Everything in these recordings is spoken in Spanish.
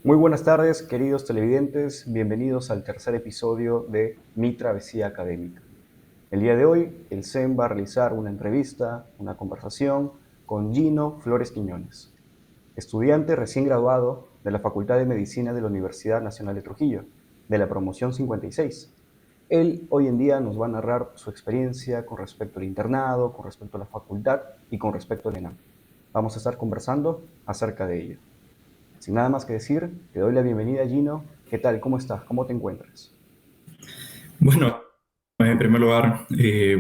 Muy buenas tardes, queridos televidentes. Bienvenidos al tercer episodio de Mi Travesía Académica. El día de hoy, el CEN va a realizar una entrevista, una conversación con Gino Flores Quiñones, estudiante recién graduado de la Facultad de Medicina de la Universidad Nacional de Trujillo, de la promoción 56. Él hoy en día nos va a narrar su experiencia con respecto al internado, con respecto a la facultad y con respecto al ENAM. Vamos a estar conversando acerca de ello. Sin nada más que decir, te doy la bienvenida, Gino. ¿Qué tal? ¿Cómo estás? ¿Cómo te encuentras? Bueno, en primer lugar,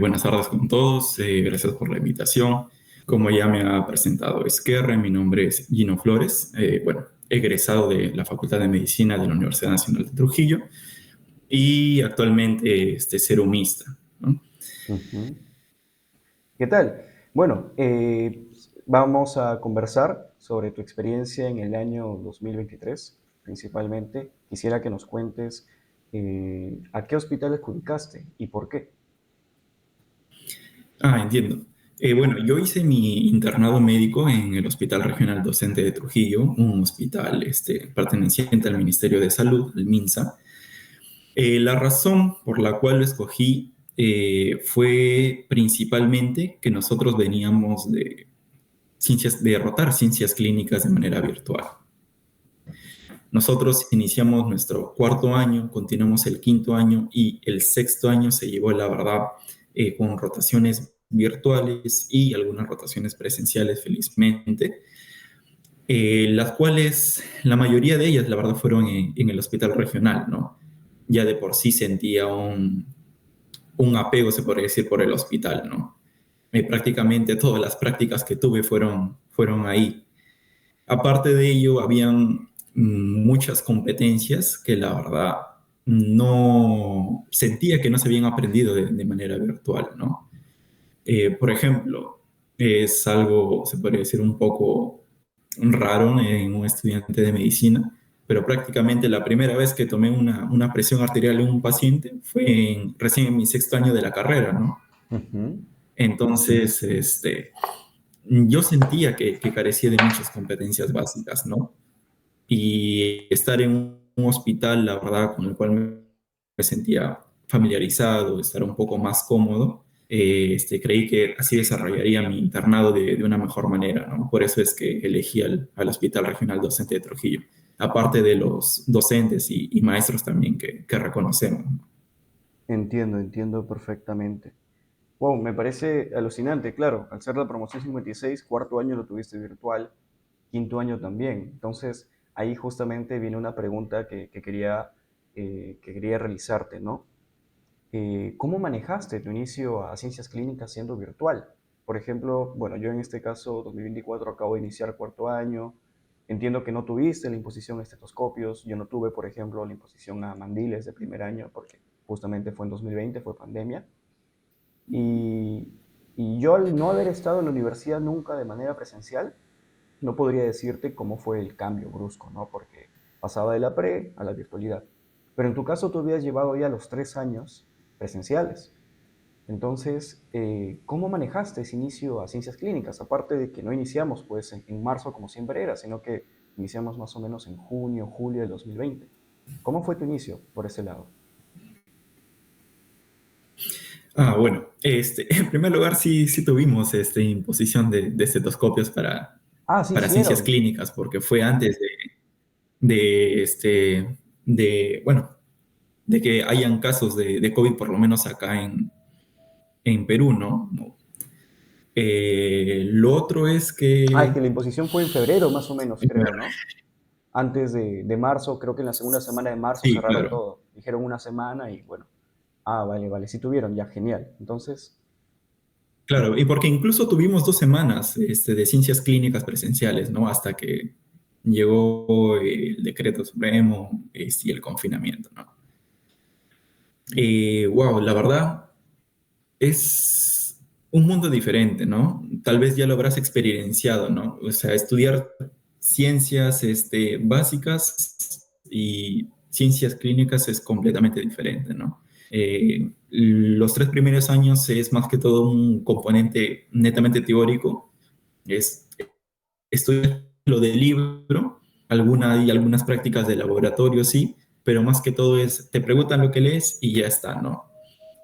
buenas tardes con todos. Gracias por la invitación. Como ya me ha presentado Esquerra, mi nombre es Gino Flores. Bueno, egresado de la Facultad de Medicina de la Universidad Nacional de Trujillo y actualmente serumista, ¿no? Ujú. ¿Qué tal? Bueno, vamos a conversar sobre tu experiencia en el año 2023, principalmente. Quisiera que nos cuentes a qué hospital adjudicaste y por qué. Entiendo. Bueno, yo hice mi internado médico en el Hospital Regional Docente de Trujillo, un hospital perteneciente al Ministerio de Salud, el MINSA. La razón por la cual lo escogí fue principalmente que nosotros veníamos de rotar ciencias clínicas de manera virtual. Nosotros iniciamos nuestro cuarto año, continuamos el quinto año y el sexto año se llevó, la verdad, con rotaciones virtuales y algunas rotaciones presenciales, felizmente, las cuales, la mayoría de ellas, la verdad, fueron en el hospital regional, ¿no? Ya de por sí sentía un apego, se podría decir, por el hospital, ¿no? Prácticamente todas las prácticas que tuve fueron ahí. Aparte de ello, habían muchas competencias que la verdad no sentía que no se habían aprendido de manera virtual, ¿no? Por ejemplo, es algo, se podría decir, un poco raro en un estudiante de medicina, pero prácticamente la primera vez que tomé una presión arterial en un paciente fue recién en mi sexto año de la carrera, ¿no? Ujú. Entonces, yo sentía que carecía de muchas competencias básicas, ¿no? Y estar en un hospital, la verdad, con el cual me sentía familiarizado, estar un poco más cómodo, creí que así desarrollaría mi internado de una mejor manera, ¿no? Por eso es que elegí al Hospital Regional Docente de Trujillo, aparte de los docentes y maestros también que reconocemos. Entiendo perfectamente. Wow, me parece alucinante, claro, al ser la promoción 56, cuarto año lo tuviste virtual, quinto año también. Entonces, ahí justamente viene una pregunta que quería realizarte, ¿no? ¿Cómo manejaste tu inicio a ciencias clínicas siendo virtual? Por ejemplo, bueno, yo en este caso, 2024, acabo de iniciar cuarto año. Entiendo que no tuviste la imposición a estetoscopios. Yo no tuve, por ejemplo, la imposición a mandiles de primer año porque justamente fue en 2020, fue pandemia. Y, y yo al no haber estado en la universidad nunca de manera presencial, no podría decirte cómo fue el cambio brusco, ¿no? Porque pasaba de la pre a la virtualidad. Pero en tu caso tú habías llevado ya los 3 años presenciales. Entonces, ¿cómo manejaste ese inicio a ciencias clínicas? Aparte de que no iniciamos pues en marzo como siempre era, sino que iniciamos más o menos en junio, julio de 2020. ¿Cómo fue tu inicio por ese lado? Bueno, en primer lugar sí tuvimos imposición de estetoscopios Ah, sí para ciencias hicieron. clínicas, porque fue antes de, bueno, de que hayan casos de COVID, por lo menos acá en Perú, ¿no? Lo otro es Ah, es que, que la imposición fue en febrero más o menos, creo, ¿no? Antes de marzo, creo que en la segunda semana de marzo sí, cerraron claro, todo. Dijeron una semana y bueno. Ah, vale, sí tuvieron, ya, genial. Entonces, claro, y porque incluso tuvimos 2 semanas de ciencias clínicas presenciales, ¿no? Hasta que llegó el decreto supremo y el confinamiento, ¿no? Wow, la verdad es un mundo diferente, ¿no? Tal vez ya lo habrás experienciado, ¿no? O sea, estudiar ciencias básicas y ciencias clínicas es completamente diferente, ¿no? Los 3 primeros años es más que todo un componente netamente teórico, es estudiar lo del libro, y algunas prácticas de laboratorio, sí, pero más que todo es, te preguntan lo que lees y ya está, ¿no?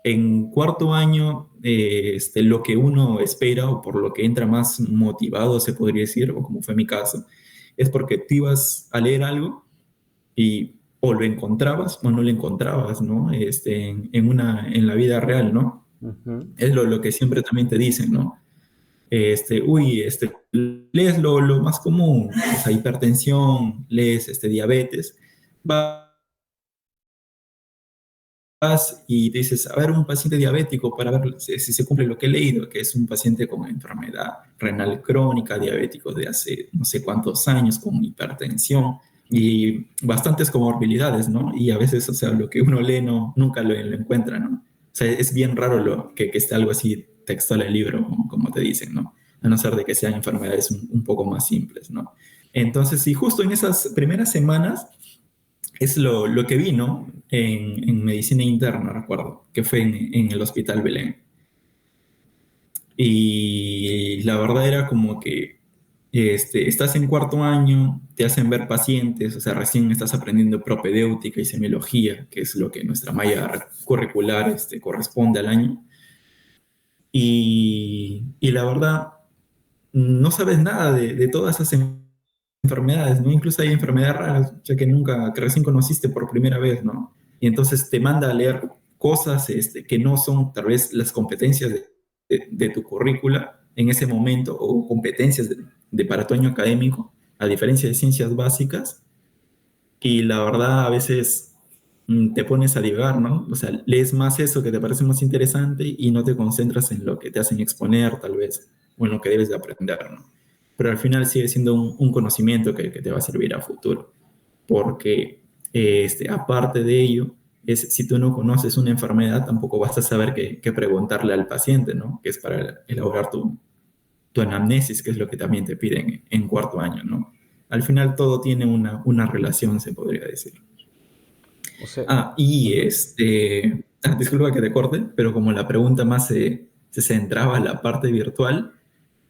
En cuarto año, lo que uno espera o por lo que entra más motivado, se podría decir, o como fue mi caso, es porque te ibas a leer algo y o lo encontrabas o no lo encontrabas, ¿no? En la vida real, ¿no? Ujú. Es lo que siempre también te dicen, ¿no? Lees lo más común, o sea, hipertensión, lees diabetes, vas y dices, a ver, un paciente diabético para ver si se cumple lo que he leído, que es un paciente con enfermedad renal crónica, diabético de hace no sé cuántos años, con hipertensión y bastantes comorbilidades, ¿no? Y a veces, o sea, lo que uno lee nunca lo encuentra, ¿no? O sea, es bien raro que esté algo así textual en el libro, como te dicen, ¿no? A no ser de que sean enfermedades un poco más simples, ¿no? Entonces, sí, justo en esas primeras semanas es lo que vi, ¿no? En medicina interna, recuerdo, que fue en el Hospital Belén. Y la verdad era como que estás en cuarto año, te hacen ver pacientes, o sea, recién estás aprendiendo propedéutica y semiología, que es lo que nuestra malla curricular corresponde al año. Y la verdad, no sabes nada de todas esas enfermedades, ¿no? Incluso hay enfermedades raras, ya que nunca, que recién conociste por primera vez, ¿no? Y entonces te manda a leer cosas que no son tal vez las competencias de tu currícula en ese momento o competencias para tu año académico, a diferencia de ciencias básicas. Y la verdad, a veces te pones a divagar, ¿no? O sea, lees más eso que te parece más interesante y no te concentras en lo que te hacen exponer, tal vez, o en lo que debes de aprender, ¿no? Pero al final sigue siendo un conocimiento que te va a servir a futuro, porque aparte de ello, si tú no conoces una enfermedad, tampoco vas a saber qué preguntarle al paciente, ¿no? Que es para elaborar tu anamnesis, que es lo que también te piden en cuarto año, ¿no? Al final todo tiene una relación, se podría decir. O sea, Y ujú, disculpa que te corte, pero como la pregunta más se centraba en la parte virtual,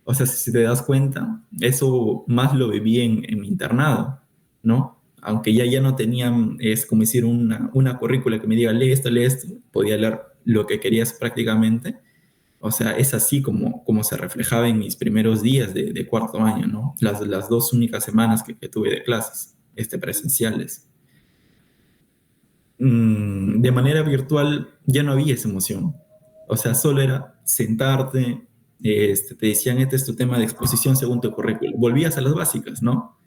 o sea, si te das cuenta, eso más lo viví en mi internado, ¿no? Aunque ya no tenían, es como decir, una currícula que me diga, lee esto, podía leer lo que querías prácticamente. O sea, es así como se reflejaba en mis primeros días de cuarto año, ¿no? Las dos únicas semanas que tuve de clases presenciales. De manera virtual ya no había esa emoción. O sea, solo era sentarte, te decían, este es tu tema de exposición según tu currículum. Volvías a las básicas, ¿no?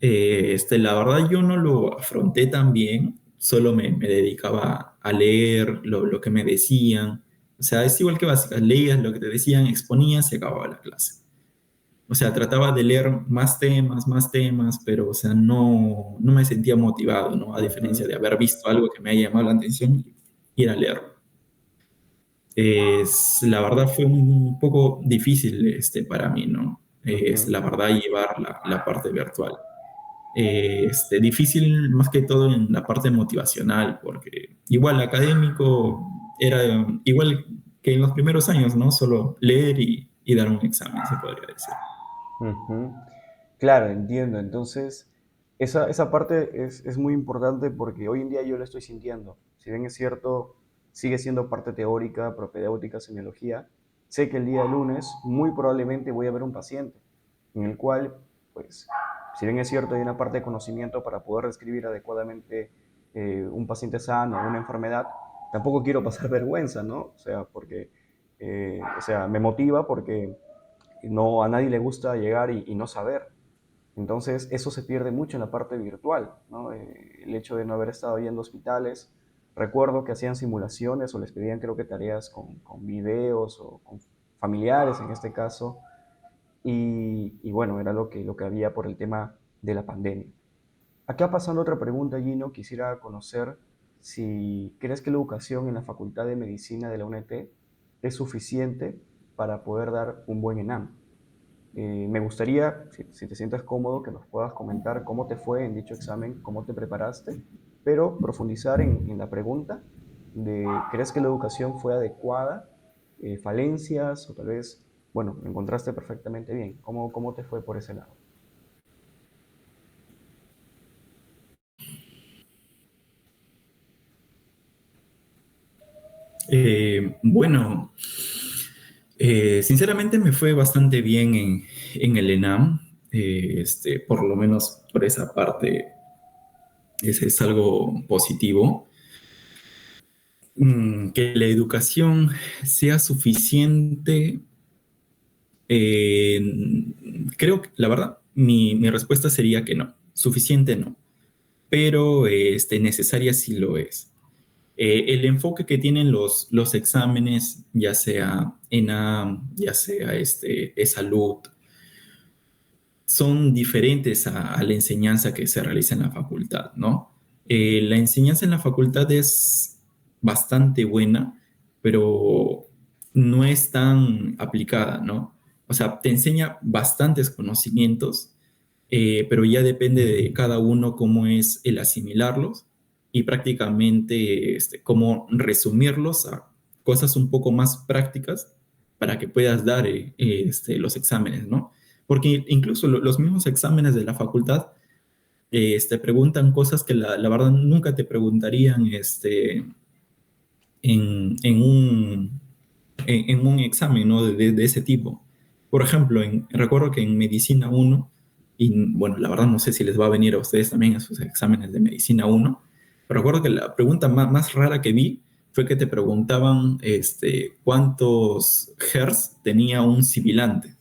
La verdad yo no lo afronté tan bien, solo me dedicaba a leer lo que me decían. O sea, es igual que básicas, leías lo que te decían, exponías y acababa la clase. O sea, trataba de leer más temas, pero, o sea, no me sentía motivado, ¿no? A diferencia ujú, de haber visto algo que me haya llamado la atención y ir a leerlo. La verdad fue un poco difícil para mí, ¿no? Es ujú. la verdad llevar la parte virtual. Difícil más que todo en la parte motivacional, porque igual académico era igual que en los primeros años, ¿no? Solo leer y dar un examen, se podría decir. Ujú. Claro, entiendo. Entonces, esa parte es muy importante porque hoy en día yo lo estoy sintiendo. Si bien es cierto, sigue siendo parte teórica, propedéutica, semiología, sé que el día lunes muy probablemente voy a ver un paciente en el cual, pues, si bien es cierto, hay una parte de conocimiento para poder describir adecuadamente un paciente sano, una enfermedad, tampoco quiero pasar vergüenza, ¿no? O sea, porque, o sea, me motiva porque no, a nadie le gusta llegar y no saber. Entonces, eso se pierde mucho en la parte virtual, ¿no? El hecho de no haber estado yendo a hospitales. Recuerdo que hacían simulaciones o les pedían, creo que tareas con videos o con familiares en este caso. Y bueno, era lo que había por el tema de la pandemia. Acá pasando otra pregunta, Gino, quisiera conocer si crees que la educación en la Facultad de Medicina de la UNT es suficiente para poder dar un buen ENAM. Me gustaría, si te sientes cómodo, que nos puedas comentar cómo te fue en dicho examen, cómo te preparaste, pero profundizar en la pregunta de, ¿crees que la educación fue adecuada? ¿Falencias o tal vez, bueno, me encontraste perfectamente bien? ¿Cómo te fue por ese lado? Bueno, sinceramente me fue bastante bien en el ENAM, por lo menos por esa parte es algo positivo. Que la educación sea suficiente, eh, creo que la verdad, mi respuesta sería que no, suficiente no, pero necesaria sí lo es. El enfoque que tienen los exámenes, ya sea ENAM, ya sea salud, son diferentes a la enseñanza que se realiza en la facultad, ¿no? La enseñanza en la facultad es bastante buena, pero no es tan aplicada, ¿no? O sea, te enseña bastantes conocimientos, pero ya depende de cada uno cómo es el asimilarlos y prácticamente cómo resumirlos a cosas un poco más prácticas para que puedas dar los exámenes, ¿no? Porque incluso los mismos exámenes de la facultad te preguntan cosas que la verdad nunca te preguntarían en en un examen, ¿no? De ese tipo. Por ejemplo, recuerdo que en Medicina uno y bueno, la verdad no sé si les va a venir a ustedes también a sus exámenes de Medicina uno, pero recuerdo que la pregunta más rara que vi fue que te preguntaban cuántos hertz tenía un sibilante.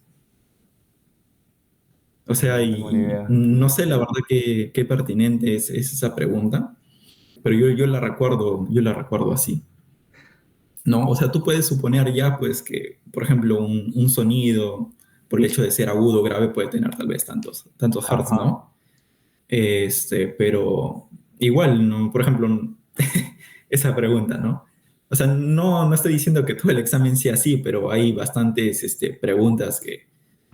O sea, No tengo ni y idea. no sé la verdad qué pertinente es esa pregunta, pero yo la recuerdo así. ¿No? O sea, tú puedes suponer ya, pues, que, por ejemplo, un sonido, por el hecho de ser agudo o grave, puede tener tal vez tantos hertz, Ajá. ¿no? Pero igual, ¿no? Por ejemplo, esa pregunta, ¿no? O sea, no estoy diciendo que todo el examen sea así, pero hay bastantes preguntas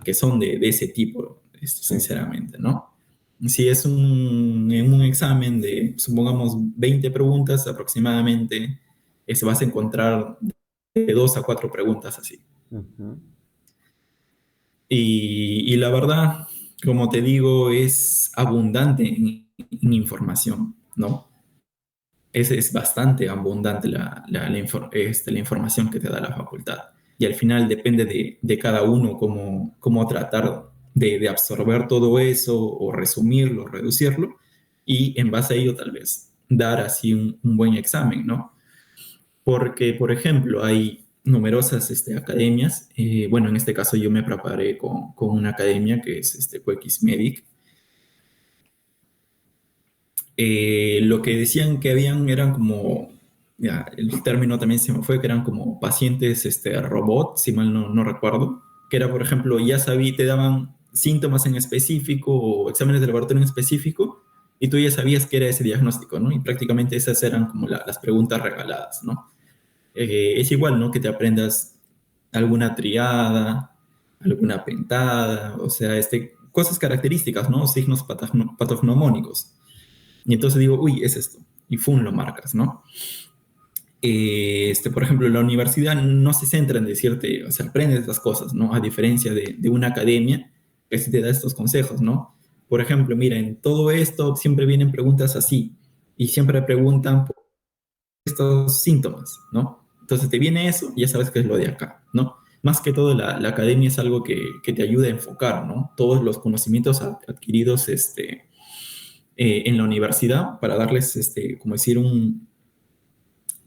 que son de ese tipo, Sí. sinceramente, ¿no? Si es en un examen de, supongamos, 20 preguntas aproximadamente, se vas a encontrar de 2 a 4 preguntas así. Ujú. Y la verdad, como te digo, es abundante en información, ¿no? Es bastante abundante la información que te da la facultad. Y al final depende de cada uno cómo tratar de absorber todo eso o resumirlo, reducirlo, y en base a ello tal vez dar así un buen examen, ¿no? Porque, por ejemplo, hay numerosas academias. Bueno, en este caso yo me preparé con una academia que es QX Medic. Lo que decían que habían eran como, ya, el término también se me fue, que eran como pacientes robot, si mal no recuerdo, que era, por ejemplo, ya sabía, te daban síntomas en específico o exámenes de laboratorio en específico, y tú ya sabías qué era ese diagnóstico, ¿no? Y prácticamente esas eran como las preguntas regaladas, ¿no? Es igual, ¿no? Que te aprendas alguna triada, alguna pentada, o sea, cosas características, ¿no? Signos patognomónicos. Y entonces digo, uy, es esto. Y ¡fum! Lo marcas, ¿no? Por ejemplo, la universidad no se centra en decirte, o sea, aprendes estas cosas, ¿no? A diferencia de una academia que sí te da estos consejos, ¿no? Por ejemplo, mira, en todo esto siempre vienen preguntas así y siempre preguntan por estos síntomas, ¿no? Entonces te viene eso y ya sabes qué es lo de acá, ¿no? Más que todo, la academia es algo que te ayuda a enfocar, ¿no? Todos los conocimientos adquiridos en la universidad para darles, como decir,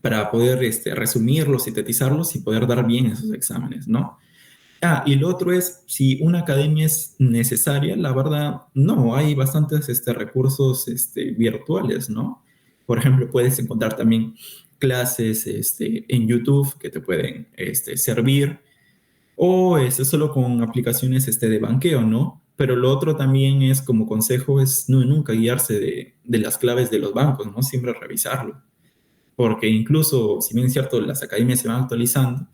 para poder resumirlos, sintetizarlos y poder dar bien esos exámenes, ¿no? Ah, y lo otro es, si una academia es necesaria, la verdad, no, hay bastantes recursos virtuales, ¿no? Por ejemplo, puedes encontrar también clases en YouTube que te pueden servir, o solo con aplicaciones de banqueo, ¿no? Pero lo otro también es, como consejo, es nunca guiarse de las claves de los bancos, ¿no? Siempre revisarlo. Porque incluso, si bien es cierto, las academias se van actualizando,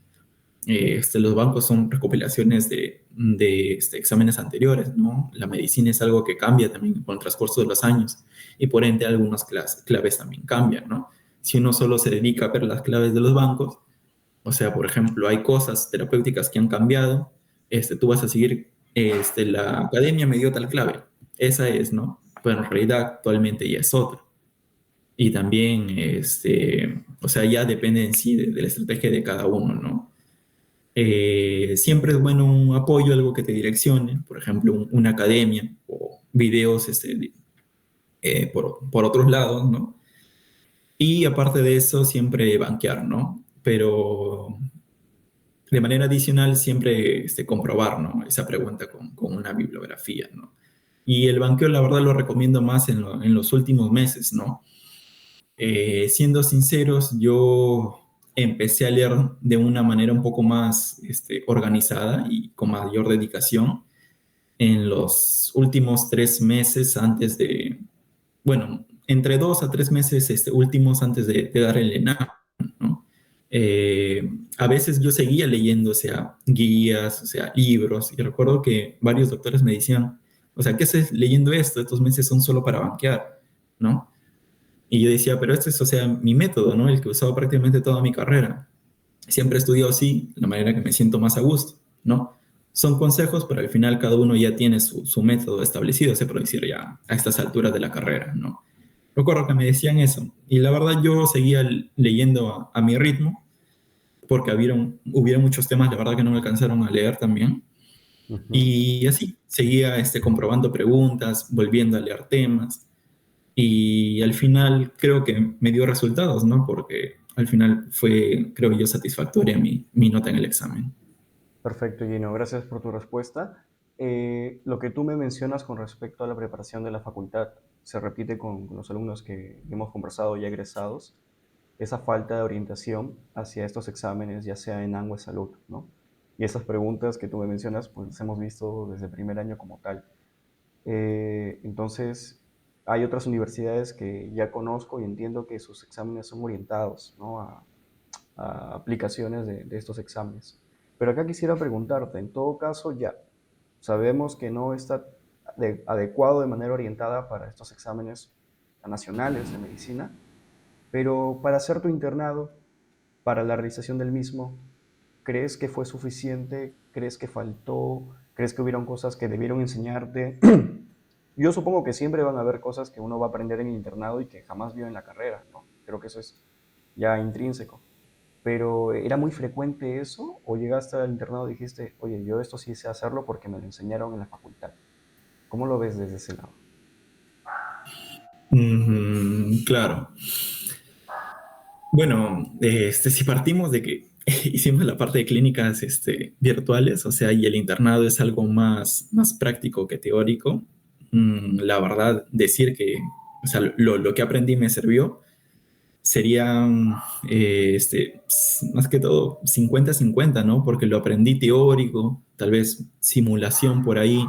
los bancos son recopilaciones de exámenes anteriores, ¿no? La medicina es algo que cambia también con el transcurso de los años y por ende algunas claves también cambian, ¿no? Si uno solo se dedica a ver las claves de los bancos, o sea, por ejemplo, hay cosas terapéuticas que han cambiado, tú vas a seguir, la academia me dio tal clave, esa es, ¿no? Pero en realidad actualmente ya es otra. y también, o sea, ya depende en sí de la estrategia de cada uno, ¿no? Siempre es bueno un apoyo, algo que te direccione, por ejemplo, una academia o videos por otros lados, ¿no? Y aparte de eso, siempre banquear, ¿no? Pero de manera adicional, siempre comprobar, ¿no? Esa pregunta con una bibliografía, ¿no? Y el banqueo, la verdad, lo recomiendo más en los últimos meses, ¿no? Siendo sinceros, yo empecé a leer de una manera un poco más organizada y con mayor dedicación en los últimos 3 meses antes de, bueno, entre 2 a 3 meses últimos antes de dar el ENAM, ¿no? A veces yo seguía leyendo, o sea, guías, o sea, libros, y recuerdo que varios doctores me decían, o sea, ¿qué haces leyendo esto? Estos meses son solo para banquear, ¿no? Y yo decía, pero este es, o sea, mi método, ¿no? El que he usado prácticamente toda mi carrera. Siempre he estudiado así, la manera que me siento más a gusto, ¿no? Son consejos, pero al final cada uno ya tiene su método establecido, se puede decir ya a estas alturas de la carrera, ¿no? Recuerdo que me decían eso, y la verdad yo seguía leyendo a mi ritmo, porque hubieron muchos temas, la verdad que no me alcanzaron a leer también, Ujú. y así seguía comprobando preguntas, volviendo a leer temas, y al final creo que me dio resultados, ¿no? Porque al final fue, creo yo, satisfactoria mi nota en el examen. Perfecto, Gino, gracias por tu respuesta. Lo que tú me mencionas con respecto a la preparación de la facultad se repite con los alumnos que hemos conversado ya egresados, esa falta de orientación hacia estos exámenes, ya sea en ANGUE Salud, ¿no? Y esas preguntas que tú me mencionas, pues las hemos visto desde el primer año como tal. Entonces, hay otras universidades que ya conozco y entiendo que sus exámenes son orientados, ¿no? A aplicaciones de estos exámenes. Pero acá quisiera preguntarte, en todo caso, ya sabemos que no está adecuado de manera orientada para estos exámenes nacionales de medicina, pero para hacer tu internado, para la realización del mismo, ¿crees que fue suficiente? ¿Crees que faltó? ¿Crees que hubieron cosas que debieron enseñarte? Yo supongo que siempre van a haber cosas que uno va a aprender en el internado y que jamás vio en la carrera, ¿no? Creo que eso es ya intrínseco. Pero ¿era muy frecuente eso? ¿O llegaste al internado y dijiste, oye, yo esto sí sé hacerlo porque me lo enseñaron en la facultad? ¿Cómo lo ves desde ese lado? Claro. Bueno, si partimos de que hicimos la parte de clínicas virtuales, o sea, y el internado es algo más práctico que teórico, la verdad, decir que, o sea, lo que aprendí me sirvió sería, más que todo, 50-50, ¿no? Porque lo aprendí teórico, tal vez simulación por ahí,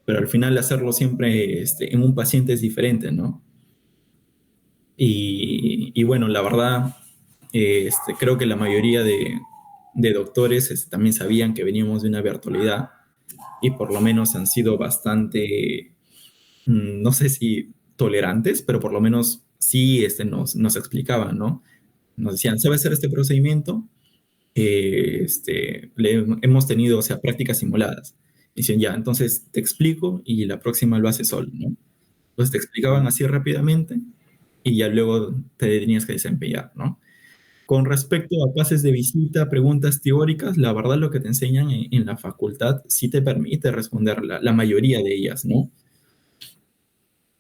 pero al final hacerlo siempre en un paciente es diferente, ¿no? Y bueno, la verdad, creo que la mayoría de doctores también sabían que veníamos de una virtualidad y por lo menos han sido bastante, no sé si tolerantes, pero por lo menos sí nos explicaban, ¿no? Nos decían, ¿sabe hacer este procedimiento? Hemos tenido, o sea, prácticas simuladas. Dicen, ya, entonces te explico y la próxima lo haces solo, ¿no? Entonces te explicaban así rápidamente y ya luego te tenías que desempeñar, ¿no? Con respecto a pases de visita, preguntas teóricas, la verdad lo que te enseñan en la facultad sí te permite responder la mayoría de ellas, ¿no?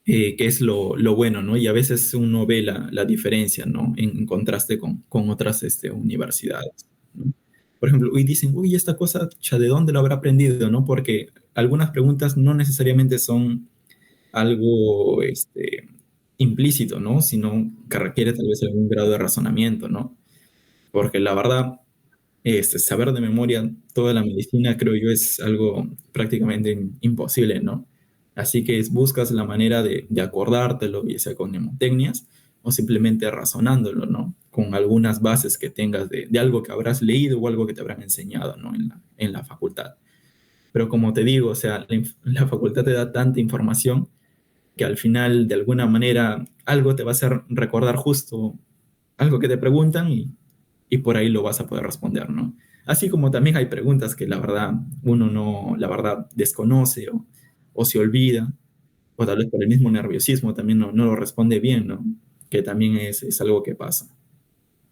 Que es lo bueno, ¿no? Y a veces uno ve la diferencia, ¿no? En contraste con otras universidades, ¿no? Por ejemplo, hoy dicen, uy, esta cosa, cha, ¿de dónde lo habrá aprendido, no? Porque algunas preguntas no necesariamente son algo implícito, ¿no? Sino que requiere tal vez algún grado de razonamiento, ¿no? Porque la verdad, saber de memoria toda la medicina, creo yo, es algo prácticamente imposible, ¿no? Así que buscas la manera de acordártelo, ya sea con mnemotecnias o simplemente razonándolo, ¿no? Con algunas bases que tengas de algo que habrás leído o algo que te habrán enseñado, ¿no? En la facultad. Pero como te digo, o sea, la facultad te da tanta información que al final, de alguna manera, algo te va a hacer recordar justo algo que te preguntan y por ahí lo vas a poder responder, ¿no? Así como también hay preguntas que la verdad uno no, la verdad, desconoce o se olvida, o tal vez por el mismo nerviosismo también no lo responde bien, ¿no? que también es algo que pasa.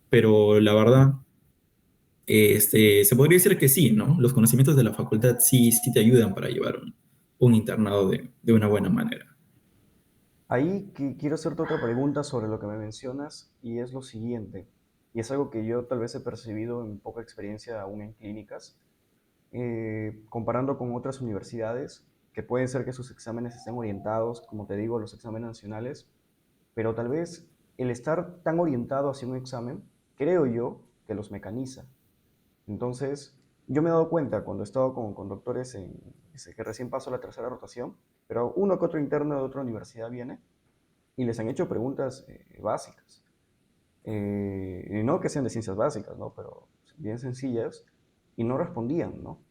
Pero la verdad, se podría decir que sí, ¿no? Los conocimientos de la facultad sí te ayudan para llevar un internado de una buena manera. Ahí quiero hacerte otra pregunta sobre lo que me mencionas y es lo siguiente, y es algo que yo tal vez he percibido en poca experiencia aún en clínicas, comparando con otras universidades, que pueden ser que sus exámenes estén orientados, como te digo, a los exámenes nacionales, pero tal vez el estar tan orientado hacia un examen, creo yo, que los mecaniza. Entonces, yo me he dado cuenta cuando he estado con doctores que recién paso la tercera rotación, pero uno que otro interno de otra universidad viene y les han hecho preguntas básicas. Y no que sean de ciencias básicas, ¿no? Pero bien sencillas, y no respondían, ¿no?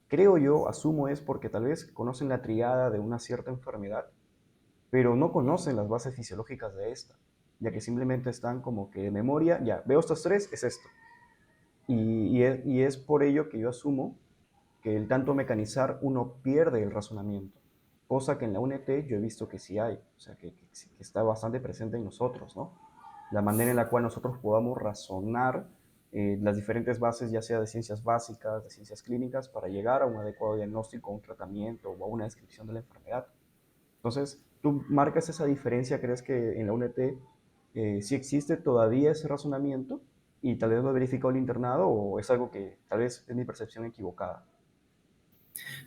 Creo yo, asumo es porque tal vez conocen la triada de una cierta enfermedad, pero no conocen las bases fisiológicas de esta, ya que simplemente están como que de memoria, ya, veo estos tres, es esto. Y es por ello que yo asumo que el tanto mecanizar uno pierde el razonamiento, cosa que en la UNT yo he visto que sí hay, o sea, que está bastante presente en nosotros, ¿no? La manera en la cual nosotros podamos razonar las diferentes bases, ya sea de ciencias básicas, de ciencias clínicas, para llegar a un adecuado diagnóstico, un tratamiento o a una descripción de la enfermedad. Entonces, ¿tú marcas esa diferencia? ¿Crees que en la UNT sí existe todavía ese razonamiento y tal vez lo he verificado el internado o es algo que tal vez es mi percepción equivocada?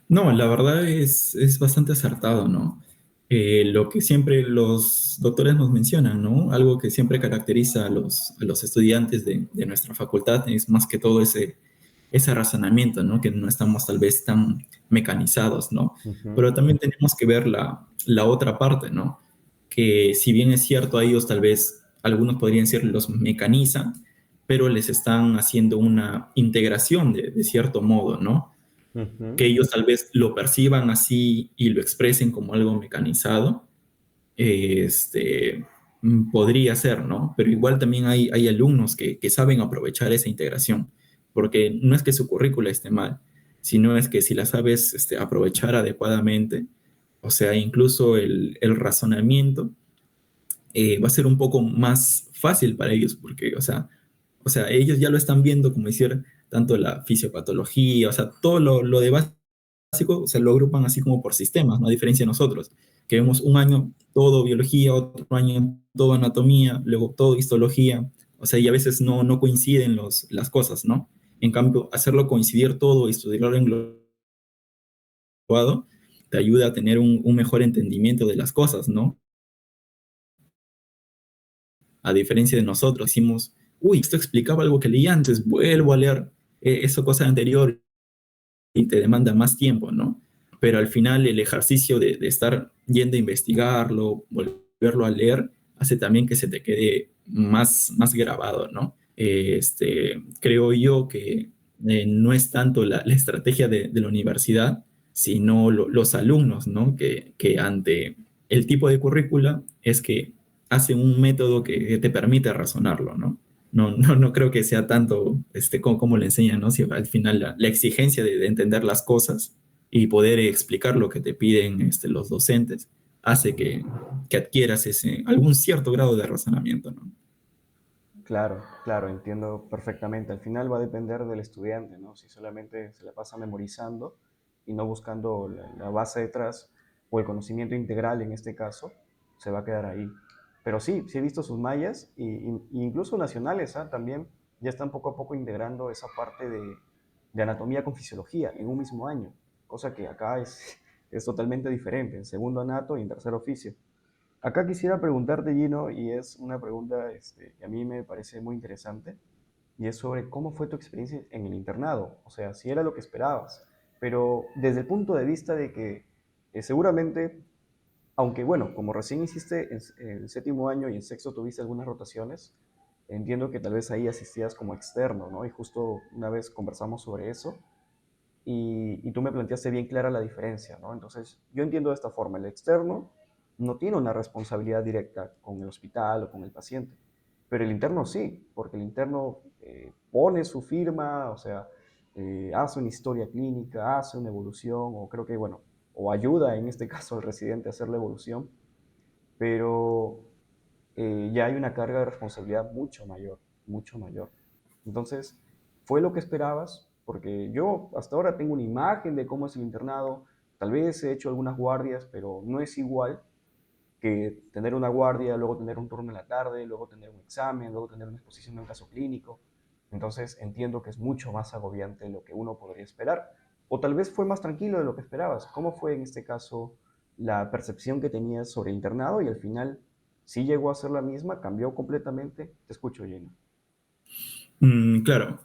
No, la verdad es bastante acertado, ¿no? Lo que siempre los doctores nos mencionan, ¿no? Algo que siempre caracteriza a los estudiantes de nuestra facultad es más que todo ese razonamiento, ¿no? Que no estamos tal vez tan mecanizados, ¿no? Ujú. Pero también tenemos que ver la otra parte, ¿no? Que si bien es cierto, a ellos tal vez algunos podrían ser los mecanizan, pero les están haciendo una integración de cierto modo, ¿no? Ujú. Que ellos tal vez lo perciban así y lo expresen como algo mecanizado, podría ser, ¿no? Pero igual también hay alumnos que saben aprovechar esa integración, porque no es que su currícula esté mal, sino es que si la sabes aprovechar adecuadamente, o sea, incluso el razonamiento va a ser un poco más fácil para ellos, porque, o sea, ellos ya lo están viendo como decir, tanto la fisiopatología, o sea, todo lo de básico se lo agrupan así como por sistemas, ¿no? A diferencia de nosotros, que vemos un año todo biología, otro año todo anatomía, luego todo histología, o sea, y a veces no coinciden las cosas, ¿no? En cambio, hacerlo coincidir todo y estudiarlo englobado te ayuda a tener un mejor entendimiento de las cosas, ¿no? A diferencia de nosotros, decimos, uy, esto explicaba algo que leí antes, vuelvo a leer esa cosa anterior y te demanda más tiempo, ¿no? Pero al final el ejercicio de estar yendo a investigarlo, volverlo a leer, hace también que se te quede más grabado, ¿no? Creo yo que no es tanto la estrategia de la universidad, sino los alumnos, ¿no? Que ante el tipo de currícula es que hacen un método que te permite razonarlo, ¿no? No creo que sea tanto como le enseñan, ¿no? Si al final la exigencia de entender las cosas y poder explicar lo que te piden los docentes hace que adquieras algún cierto grado de razonamiento, ¿no? Claro, claro, entiendo perfectamente. Al final va a depender del estudiante, ¿no? Si solamente se la pasa memorizando y no buscando la base detrás o el conocimiento integral en este caso, se va a quedar ahí. Pero sí, sí he visto sus mallas y incluso nacionales, ¿ah? También ya están poco a poco integrando esa parte de anatomía con fisiología en un mismo año, cosa que acá es totalmente diferente, en segundo anato y en tercer oficio. Acá quisiera preguntarte, Gino, y es una pregunta que a mí me parece muy interesante, y es sobre cómo fue tu experiencia en el internado, o sea, si era lo que esperabas, pero desde el punto de vista de que seguramente, aunque bueno, como recién hiciste en el séptimo año y en sexto tuviste algunas rotaciones, entiendo que tal vez ahí asistías como externo, ¿no? Y justo una vez conversamos sobre eso, y tú me planteaste bien clara la diferencia, ¿no? Entonces, yo entiendo de esta forma, el externo no tiene una responsabilidad directa con el hospital o con el paciente, pero el interno sí, porque el interno pone su firma, o sea, hace una historia clínica, hace una evolución, o creo que, bueno, o ayuda en este caso al residente a hacer la evolución, pero ya hay una carga de responsabilidad mucho mayor, mucho mayor. Entonces, ¿fue lo que esperabas? Porque yo hasta ahora tengo una imagen de cómo es el internado, tal vez he hecho algunas guardias, pero no es igual que tener una guardia, luego tener un turno en la tarde, luego tener un examen, luego tener una exposición de un caso clínico. Entonces entiendo que es mucho más agobiante de lo que uno podría esperar. O tal vez fue más tranquilo de lo que esperabas. ¿Cómo fue en este caso la percepción que tenías sobre el internado y al final sí llegó a ser la misma, cambió completamente? Te escucho, Gino. Claro,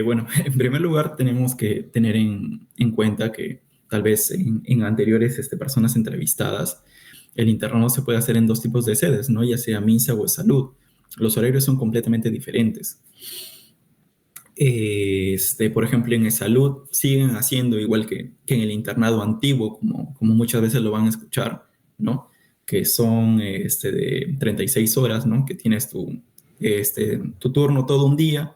bueno, en primer lugar tenemos que tener en cuenta que tal vez en anteriores personas entrevistadas, el internado se puede hacer en dos tipos de sedes, ¿no? Ya sea MINSA o salud. Los horarios son completamente diferentes. Por ejemplo, en salud siguen haciendo igual que en el internado antiguo, como muchas veces lo van a escuchar, ¿no? Que son de 36 horas, ¿no? Que tienes tu turno todo un día,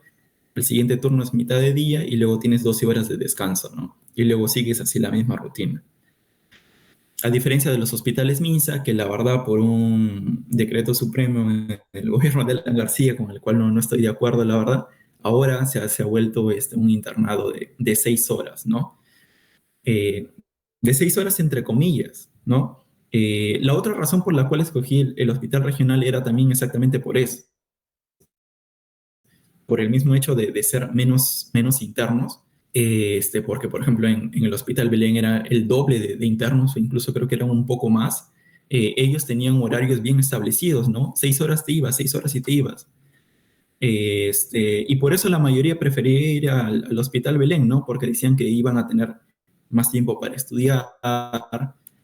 el siguiente turno es mitad de día y luego tienes 12 horas de descanso, ¿no? Y luego sigues así la misma rutina. A diferencia de los hospitales MINSA, que la verdad por un decreto supremo del gobierno de Alan García, con el cual no estoy de acuerdo, la verdad, ahora se ha vuelto un internado de 6 horas, ¿no? De 6 horas entre comillas, ¿no? La otra razón por la cual escogí el hospital regional era también exactamente por eso, por el mismo hecho de ser menos internos, porque por ejemplo en el Hospital Belén era el doble de internos, o incluso creo que eran un poco más. Ellos tenían horarios bien establecidos, ¿no? 6 horas te ibas, 6 horas y te ibas. Y por eso la mayoría prefería ir al Hospital Belén, ¿no? Porque decían que iban a tener más tiempo para estudiar,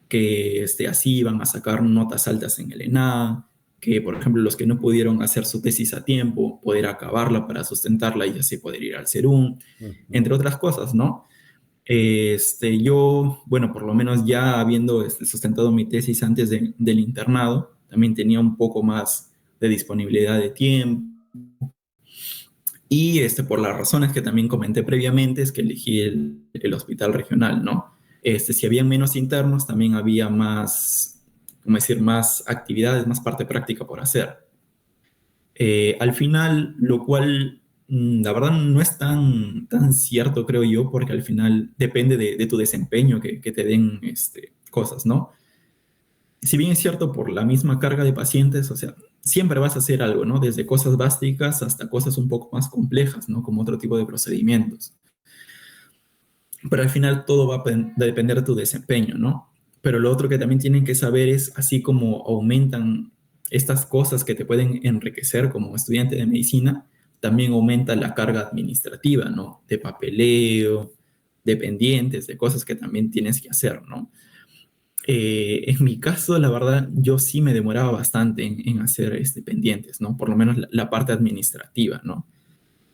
que así iban a sacar notas altas en el ENA, que por ejemplo los que no pudieron hacer su tesis a tiempo, poder acabarla para sustentarla y así poder ir al CERUM, Ujú. entre otras cosas, ¿no? Yo, bueno, por lo menos ya habiendo sustentado mi tesis antes del internado, también tenía un poco más de disponibilidad de tiempo y por las razones que también comenté previamente es que elegí el hospital regional, ¿no? Si había menos internos, también había más, ¿cómo decir?, más actividades, más parte práctica por hacer. Al final, lo cual, la verdad, no es tan cierto, creo yo, porque al final depende de tu desempeño que te den cosas, ¿no? Si bien es cierto por la misma carga de pacientes, o sea, siempre vas a hacer algo, ¿no? Desde cosas básicas hasta cosas un poco más complejas, ¿no? Como otro tipo de procedimientos. Pero al final todo va a depender de tu desempeño, ¿no? Pero lo otro que también tienen que saber es, así como aumentan estas cosas que te pueden enriquecer como estudiante de medicina, también aumenta la carga administrativa, ¿no? De papeleo, de pendientes, de cosas que también tienes que hacer, ¿no? En mi caso, la verdad, yo sí me demoraba bastante en hacer pendientes, ¿no? Por lo menos la parte administrativa, ¿no?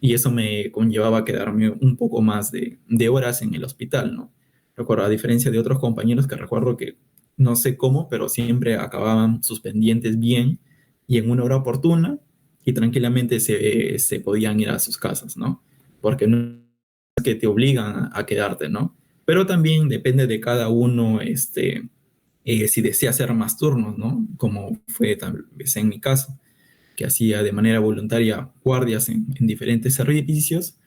Y eso me conllevaba a quedarme un poco más de horas en el hospital, ¿no? Recuerdo, a diferencia de otros compañeros que recuerdo que no sé cómo, pero siempre acababan sus pendientes bien y en una hora oportuna y tranquilamente se podían ir a sus casas, ¿no? Porque no es que te obligan a quedarte, ¿no? Pero también depende de cada uno, si desea hacer más turnos, ¿no? Como fue tal vez en mi caso, que hacía de manera voluntaria guardias en diferentes servicios.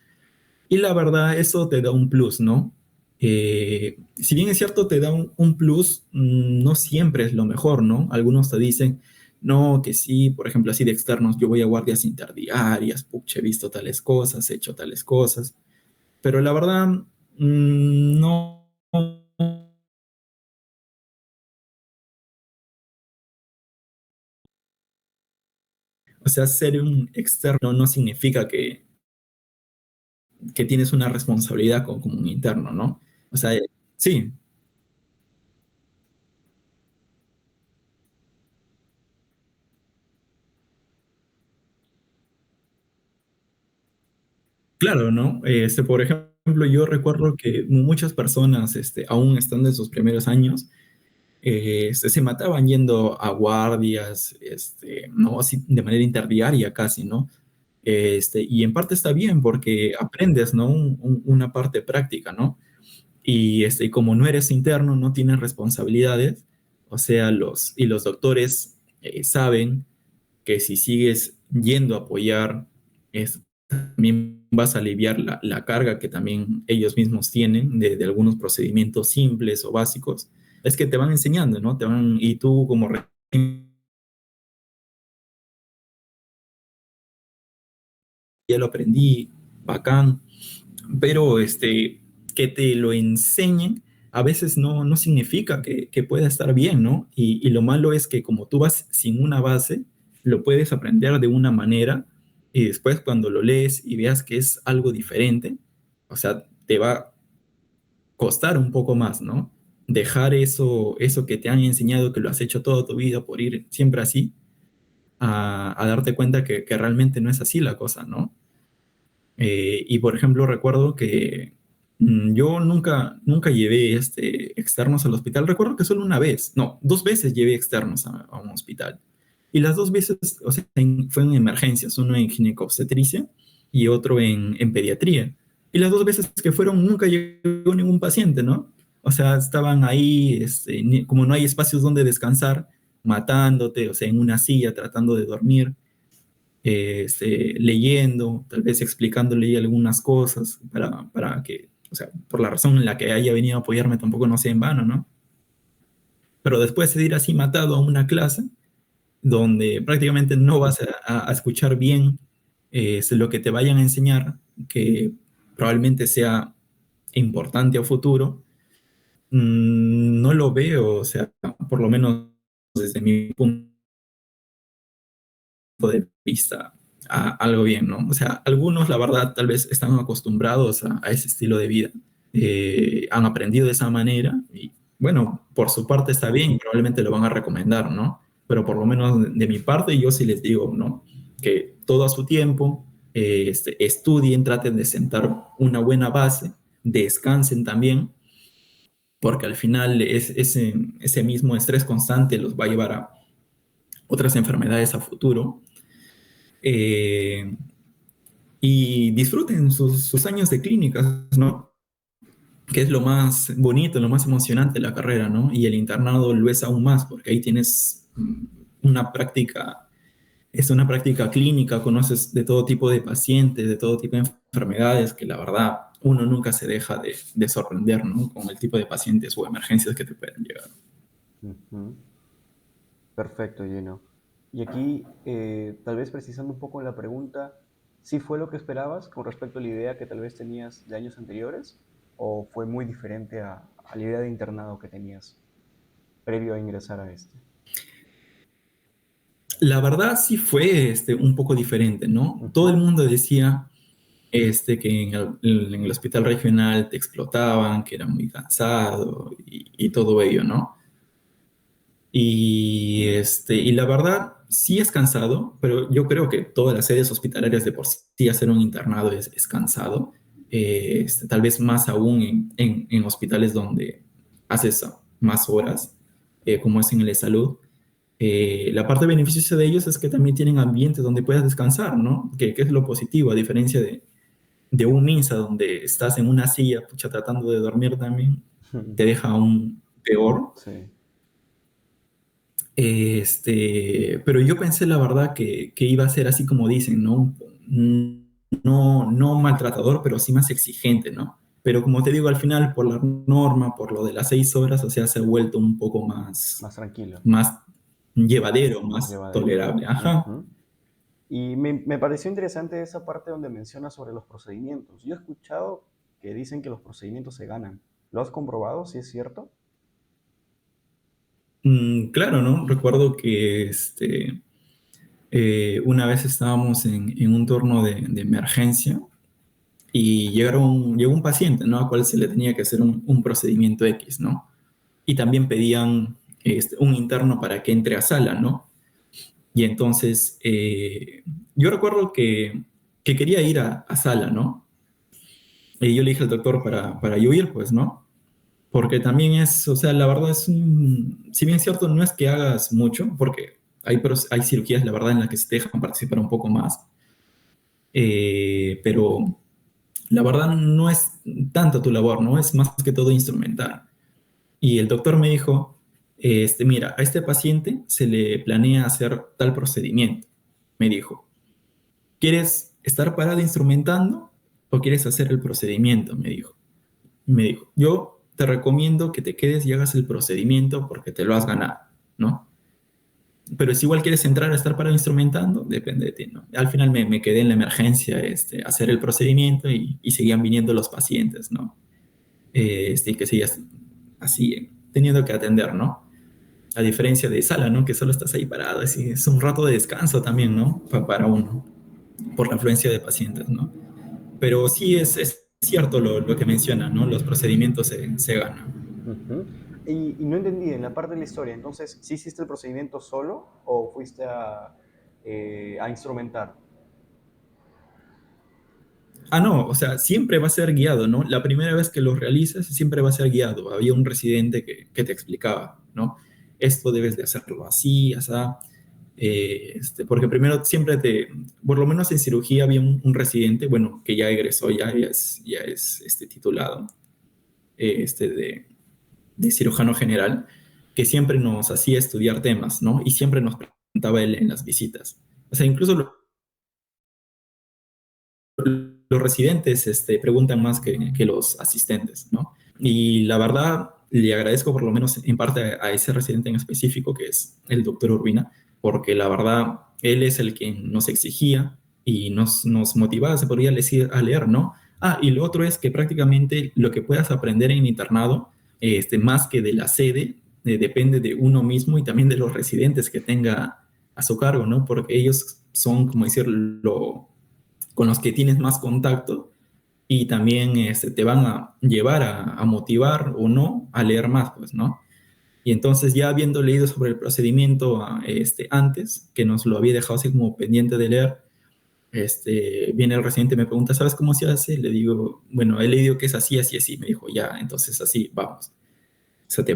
Y la verdad, eso te da un plus, ¿no? Si bien es cierto, te da un plus, no siempre es lo mejor, ¿no? Algunos te dicen, no, que sí, por ejemplo, así de externos, yo voy a guardias interdiarias, pucha, he visto tales cosas, he hecho tales cosas, pero la verdad, no. O sea, ser un externo no significa que tienes una responsabilidad como un interno, ¿no? O sea, sí, claro, ¿no? Por ejemplo, yo recuerdo que muchas personas, aún estando en sus primeros años, se mataban yendo a guardias, ¿no? Así de manera interdiaria casi, ¿no? Y en parte está bien porque aprendes, ¿no? Una parte práctica, ¿no? Y como no eres interno, no tienes responsabilidades, o sea, los doctores saben que si sigues yendo a apoyar, también vas a aliviar la carga que también ellos mismos tienen de algunos procedimientos simples o básicos, es que te van enseñando, ¿no? Y tú como ya lo aprendí, bacán, pero que te lo enseñen a veces no significa que pueda estar bien, ¿no? Y lo malo es que como tú vas sin una base, lo puedes aprender de una manera y después cuando lo lees y veas que es algo diferente, o sea, te va a costar un poco más, ¿no? Dejar eso que te han enseñado, que lo has hecho toda tu vida por ir siempre así, a darte cuenta que realmente no es así la cosa, ¿no? Y por ejemplo, recuerdo que yo nunca llevé externos al hospital. Recuerdo que solo una vez, no, 2 veces llevé externos a un hospital. Y las 2 veces, o sea, fue en emergencias, uno en ginecobstetricia y otro en pediatría. Y las 2 veces que fueron, nunca llegó ningún paciente, ¿no? O sea, estaban ahí, como no hay espacios donde descansar, matándote, o sea, en una silla tratando de dormir, leyendo, tal vez explicándole algunas cosas para que, o sea, por la razón en la que haya venido a apoyarme tampoco no sea en vano, ¿no? Pero después de ir así matado a una clase donde prácticamente no vas a escuchar bien lo que te vayan a enseñar, que probablemente sea importante a futuro, no lo veo, o sea, por lo menos desde mi punto de vista a algo bien, ¿no? O sea, algunos, la verdad, tal vez están acostumbrados a ese estilo de vida, han aprendido de esa manera y, bueno, por su parte está bien, probablemente lo van a recomendar, ¿no? Pero por lo menos de mi parte, yo sí les digo, ¿no? Que todo a su tiempo, estudien, traten de sentar una buena base, descansen también, porque al final ese mismo estrés constante los va a llevar a otras enfermedades a futuro. Eh, y disfruten sus años de clínicas, ¿no? Que es lo más bonito, lo más emocionante de la carrera, ¿no? Y el internado lo es aún más, porque ahí tienes una práctica, es una práctica clínica, conoces de todo tipo de pacientes, de todo tipo de enfermedades, que la verdad uno nunca se deja de sorprender, ¿no? Con el tipo de pacientes o emergencias que te pueden llegar. Ujú. Perfecto, Gino. Y aquí, tal vez precisando un poco la pregunta, ¿sí fue lo que esperabas con respecto a la idea que tal vez tenías de años anteriores? ¿O fue muy diferente a la idea de internado que tenías previo a ingresar a este? La verdad sí fue un poco diferente, ¿no? Todo el Ujú. mundo decía que en el hospital regional te explotaban, que era muy cansado y todo ello, ¿no? Y la verdad, sí es cansado, pero yo creo que todas las sedes hospitalarias de por sí hacer un internado es cansado. Tal vez más aún en hospitales donde haces más horas, como es en el de salud. La parte beneficiosa de ellos es que también tienen ambientes donde puedas descansar, ¿no? Que es lo positivo, a diferencia de un MINSA donde estás en una silla, pucha, tratando de dormir también, te deja aún peor. Sí. Pero yo pensé la verdad que iba a ser así como dicen, ¿no? No maltratador, pero sí más exigente, ¿no? Pero como te digo, al final, por la norma, por lo de las 6 horas, o sea, se ha vuelto un poco Más tranquilo, más llevadero, más más llevadero. tolerable. Ajá. Ujú. Y me pareció interesante esa parte donde menciona sobre los procedimientos. Yo he escuchado que dicen que los procedimientos se ganan. ¿Lo has comprobado? ¿Si es cierto? Claro, ¿no? Recuerdo que una vez estábamos en un turno de emergencia y llegó un paciente, ¿no? A cual se le tenía que hacer un procedimiento X, ¿no? Y también pedían un interno para que entre a sala, ¿no? Y entonces yo recuerdo que quería ir a sala, ¿no? Y yo le dije al doctor para yo ir, pues, ¿no? Porque también es, o sea, la verdad si bien es cierto, no es que hagas mucho, porque hay cirugías, la verdad, en las que se te dejan participar un poco más, pero la verdad no es tanto tu labor, ¿no? Es más que todo instrumental. Y el doctor me dijo, mira, a este paciente se le planea hacer tal procedimiento. me dijo, ¿quieres estar parado instrumentando o quieres hacer el procedimiento? Me dijo, yo te recomiendo que te quedes y hagas el procedimiento porque te lo has ganado, ¿no? Pero si igual quieres entrar a estar parado instrumentando, depende de ti, ¿no? Al final me quedé en la emergencia a hacer el procedimiento y seguían viniendo los pacientes, ¿no? Que seguías así, teniendo que atender, ¿no? A diferencia de sala, ¿no? Que solo estás ahí parado, así, es un rato de descanso también, ¿no? Para uno, por la afluencia de pacientes, ¿no? Pero sí es cierto lo que menciona, ¿no? Los procedimientos se ganan. Ujú. Y no entendí, en la parte de la historia, entonces, ¿sí hiciste el procedimiento solo o fuiste a instrumentar? Ah, no, o sea, siempre va a ser guiado, ¿no? La primera vez que lo realizas siempre va a ser guiado. Había un residente que te explicaba, ¿no? Esto debes de hacerlo así, así. Porque primero siempre por lo menos en cirugía había un residente, bueno, que ya egresó, ya es titulado, de cirujano general, que siempre nos hacía estudiar temas, ¿no? Y siempre nos preguntaba él en las visitas. O sea, incluso los residentes preguntan más que los asistentes, ¿no? Y la verdad, le agradezco por lo menos en parte a ese residente en específico, que es el doctor Urbina, porque la verdad, él es el que nos exigía y nos motivaba, se podría decir, a leer, ¿no? Ah, y lo otro es que prácticamente lo que puedas aprender en internado, más que de la sede, depende de uno mismo y también de los residentes que tenga a su cargo, ¿no? Porque ellos son, como decirlo, con los que tienes más contacto y también te van a llevar a motivar o no a leer más, pues, ¿no? Y entonces ya habiendo leído sobre el procedimiento antes, que nos lo había dejado así como pendiente de leer, viene el residente y me pregunta, ¿sabes cómo se hace? Le digo, bueno, he leído que es así, así, así. Me dijo, ya, entonces así, vamos. O sea, te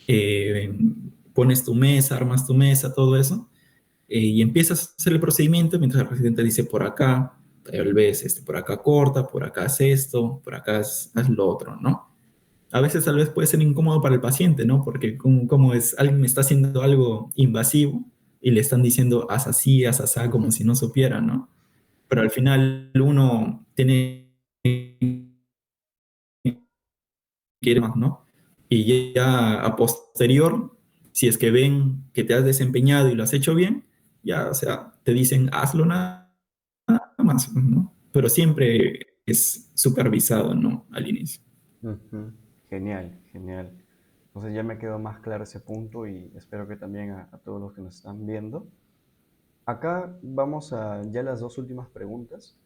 eh, pones tu mesa, armas tu mesa, todo eso, y empiezas a hacer el procedimiento mientras el residente dice por acá, tal vez por acá corta, por acá haz esto, por acá haz lo otro, ¿no? A veces tal vez puede ser incómodo para el paciente, ¿no? Porque como es, alguien está haciendo algo invasivo y le están diciendo haz así, como si no supiera, ¿no? Pero al final uno tiene que ir más, ¿no? Y ya a posterior, si es que ven que te has desempeñado y lo has hecho bien, ya, o sea, te dicen hazlo nada más, ¿no? Pero siempre es supervisado, ¿no? Al inicio. Ujú. Genial, genial. Entonces ya me quedó más claro ese punto y espero que también a todos los que nos están viendo. Acá vamos a ya las dos últimas preguntas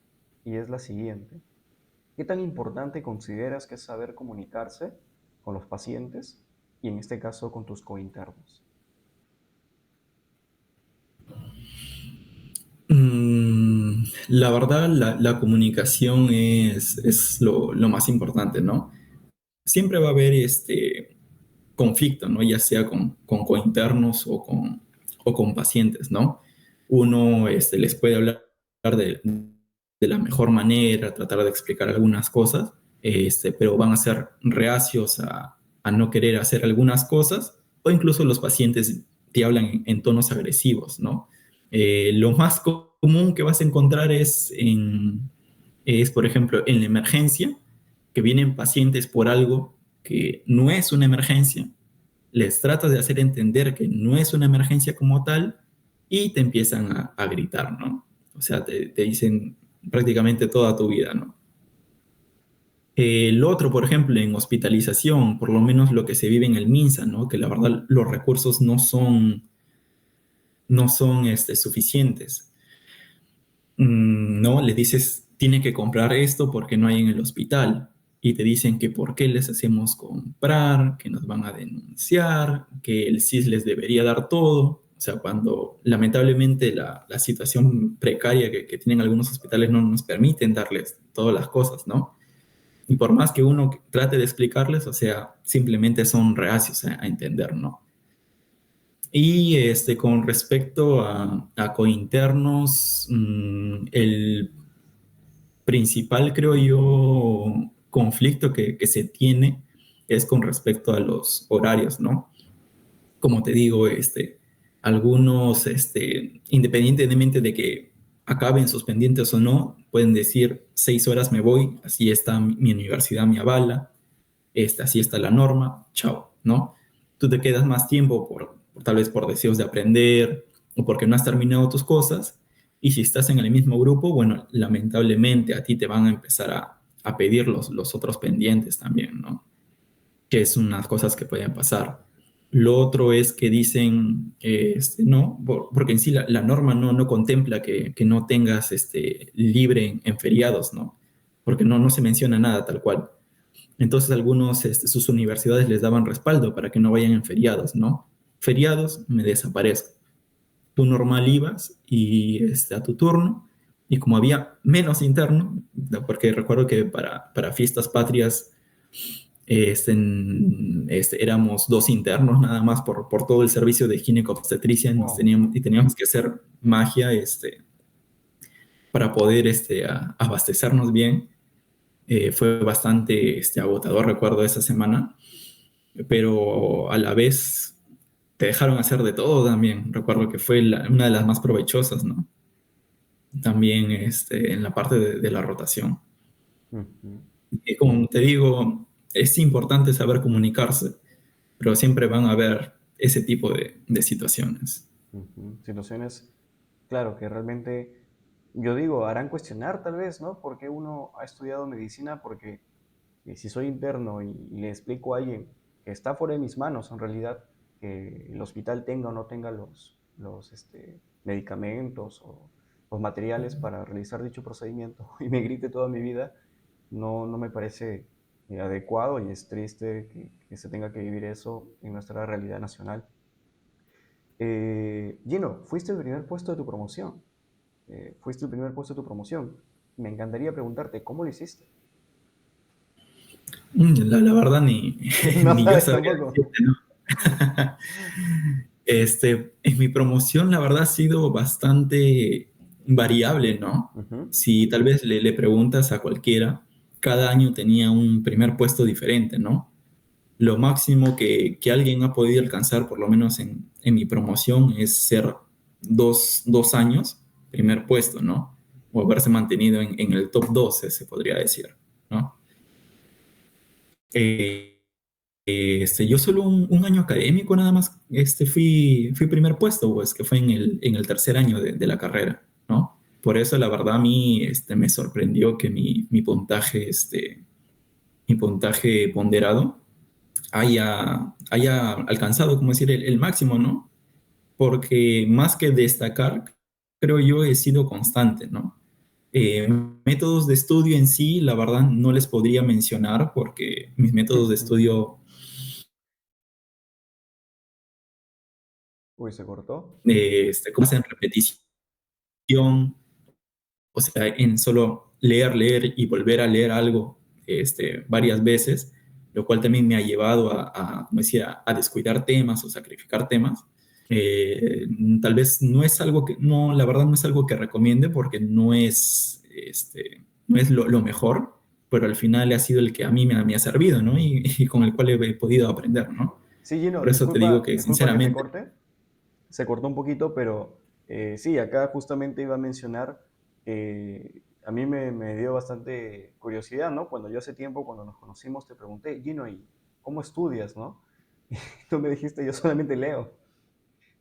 y es la siguiente. ¿Qué tan importante consideras que es saber comunicarse con los pacientes y en este caso con tus cointernos? La verdad, la comunicación es lo más importante, ¿no? Siempre va a haber conflicto, ¿no? Ya sea con cointernos o con pacientes, ¿no? Uno les puede hablar de la mejor manera, tratar de explicar algunas cosas, pero van a ser reacios a no querer hacer algunas cosas, o incluso los pacientes te hablan en tonos agresivos, ¿no? Lo más común que vas a encontrar es, por ejemplo, en la emergencia, que vienen pacientes por algo que no es una emergencia, les tratas de hacer entender que no es una emergencia como tal y te empiezan a gritar, ¿no? O sea, te dicen prácticamente toda tu vida, ¿no? El otro, por ejemplo, en hospitalización, por lo menos lo que se vive en el MINSA, ¿no? Que la verdad los recursos no son suficientes. No, le dices, tiene que comprar esto porque no hay en el hospital. Y te dicen que por qué les hacemos comprar, que nos van a denunciar, que el CIS les debería dar todo. O sea, cuando lamentablemente la situación precaria que tienen algunos hospitales no nos permiten darles todas las cosas, ¿no? Y por más que uno trate de explicarles, o sea, simplemente son reacios a entender, ¿no? Y con respecto a cointernos, el principal, creo yo, conflicto que se tiene es con respecto a los horarios, ¿no? Como te digo, Algunos, independientemente de que acaben sus pendientes o no, pueden decir 6 horas me voy, así está mi universidad, me avala, así está la norma, chao, ¿no? Tú te quedas más tiempo tal vez por deseos de aprender o porque no has terminado tus cosas, y si estás en el mismo grupo, bueno, lamentablemente a ti te van a empezar a pedir los otros pendientes también, ¿no? Que es unas cosas que pueden pasar. Lo otro es que dicen, no, porque en sí la norma no contempla que no tengas libre en feriados, ¿no? Porque no se menciona nada tal cual. Entonces algunos, sus universidades les daban respaldo para que no vayan en feriados, ¿no? Feriados, me desaparezco. Tú normal ibas y a tu turno, y como había menos interno, porque recuerdo que para fiestas patrias éramos 2 internos nada más por todo el servicio de gineco-obstetricia, Wow. y teníamos que hacer magia para poder abastecernos bien. Fue bastante agotador, recuerdo esa semana, pero a la vez te dejaron hacer de todo también. Recuerdo que fue una de las más provechosas, ¿no? También en la parte de la rotación. Ujú. Y como te digo, es importante saber comunicarse, pero siempre van a haber ese tipo de situaciones. Ujú. Situaciones, claro, que realmente, yo digo, harán cuestionar tal vez, ¿no? ¿Por qué uno ha estudiado medicina? Porque si soy interno y le explico a alguien que está fuera de mis manos, en realidad, que el hospital tenga o no tenga los medicamentos o los materiales para realizar dicho procedimiento y me grite toda mi vida, no me parece adecuado y es triste que se tenga que vivir eso en nuestra realidad nacional. Gino, fuiste el primer puesto de tu promoción. Fuiste el primer puesto de tu promoción. Me encantaría preguntarte, ¿cómo lo hiciste? La verdad, ni, No ni yo sabes sabría tampoco. decirte, ¿no? En mi promoción, la verdad, ha sido bastante variable, ¿no? Ujú. Si tal vez le preguntas a cualquiera, cada año tenía un primer puesto diferente, ¿no? Lo máximo que alguien ha podido alcanzar, por lo menos en mi promoción, es ser 2 años primer puesto, ¿no? O haberse mantenido en el top 12, se podría decir, ¿no? Eh, yo solo un año académico nada más fui primer puesto, pues que fue en el tercer año de la carrera, ¿no? Por eso la verdad a mí me sorprendió que mi puntaje ponderado haya alcanzado, como decir, el máximo, ¿no? Porque más que destacar, creo yo he sido constante, ¿no? Eh, Métodos de estudio en sí, la verdad no les podría mencionar porque mis métodos de estudio Uy, se cortó. como hacen repetición, o sea, en solo leer y volver a leer algo varias veces, lo cual también me ha llevado como decía, a descuidar temas o sacrificar temas. Eh, Tal vez no es algo no, la verdad no es algo que recomiende porque no es lo mejor, pero al final ha sido el que a mí me ha servido, ¿no? Y con el cual he podido aprender, ¿no? Sí, Gino, Por eso te digo que disculpa que te sinceramente, corte. Se cortó un poquito, pero sí, acá justamente iba a mencionar que a mí me dio bastante curiosidad, ¿no? Cuando yo hace tiempo, cuando nos conocimos, te pregunté, Gino, ¿y cómo estudias, no? Y tú me dijiste, yo solamente leo.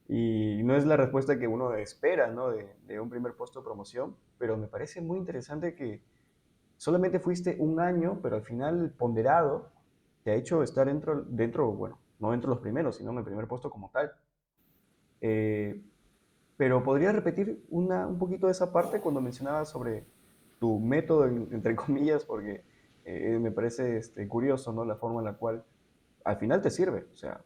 Y no es la respuesta que uno espera, ¿no? De un primer puesto de promoción, pero me parece muy interesante que solamente fuiste un año, pero al final ponderado te ha hecho estar bueno, no dentro de los primeros, sino en el primer puesto como tal. Eh, pero podría repetir un poquito de esa parte cuando mencionabas sobre tu método, entre comillas, porque me parece curioso, ¿no? La forma en la cual al final te sirve. O sea,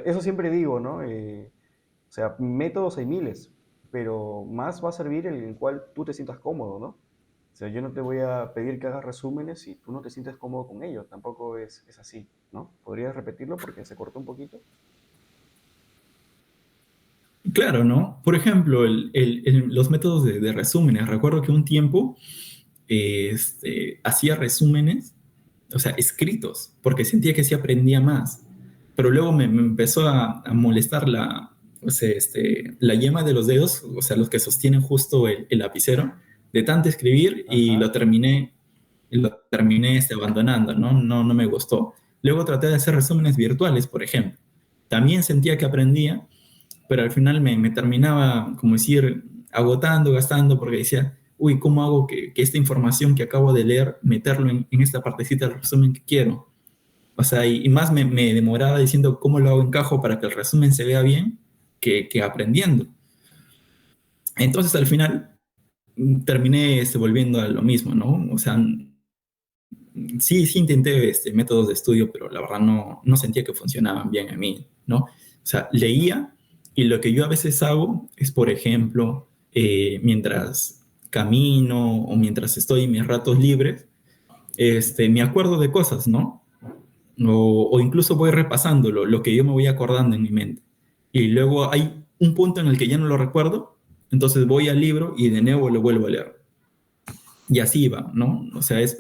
eso siempre digo, ¿no? O sea, métodos hay miles, pero más va a servir el en el cual tú te sientas cómodo, ¿no? O sea, yo no te voy a pedir que hagas resúmenes si tú no te sientes cómodo con ello. Tampoco es así, ¿no? ¿Podrías repetirlo porque se cortó un poquito? claro, ¿no? Por ejemplo, los métodos de resúmenes. Recuerdo que un tiempo hacía resúmenes, o sea, escritos, porque sentía que sí aprendía más. Pero luego me empezó a molestar o sea, la yema de los dedos, o sea, los que sostienen justo el lapicero, de tanto escribir y Ajá. lo terminé abandonando, ¿no? No me gustó. Luego traté de hacer resúmenes virtuales, por ejemplo. También sentía que aprendía, pero al final me terminaba, como decir, agotando, gastando, porque decía, uy, ¿cómo hago que esta información que acabo de leer, meterlo en esta partecita del resumen que quiero? O sea, y más me demoraba diciendo cómo lo hago encajo para que el resumen se vea bien que aprendiendo. Entonces, al final, terminé volviendo a lo mismo, ¿no? O sea, sí intenté métodos de estudio, pero la verdad no sentía que funcionaban bien a mí, ¿no? O sea, leía y lo que yo a veces hago es, por ejemplo, mientras camino o mientras estoy en mis ratos libres, me acuerdo de cosas, ¿no? O incluso voy repasando lo que yo me voy acordando en mi mente. Y luego hay un punto en el que ya no lo recuerdo, entonces voy al libro y de nuevo lo vuelvo a leer. Y así va, ¿no? O sea, es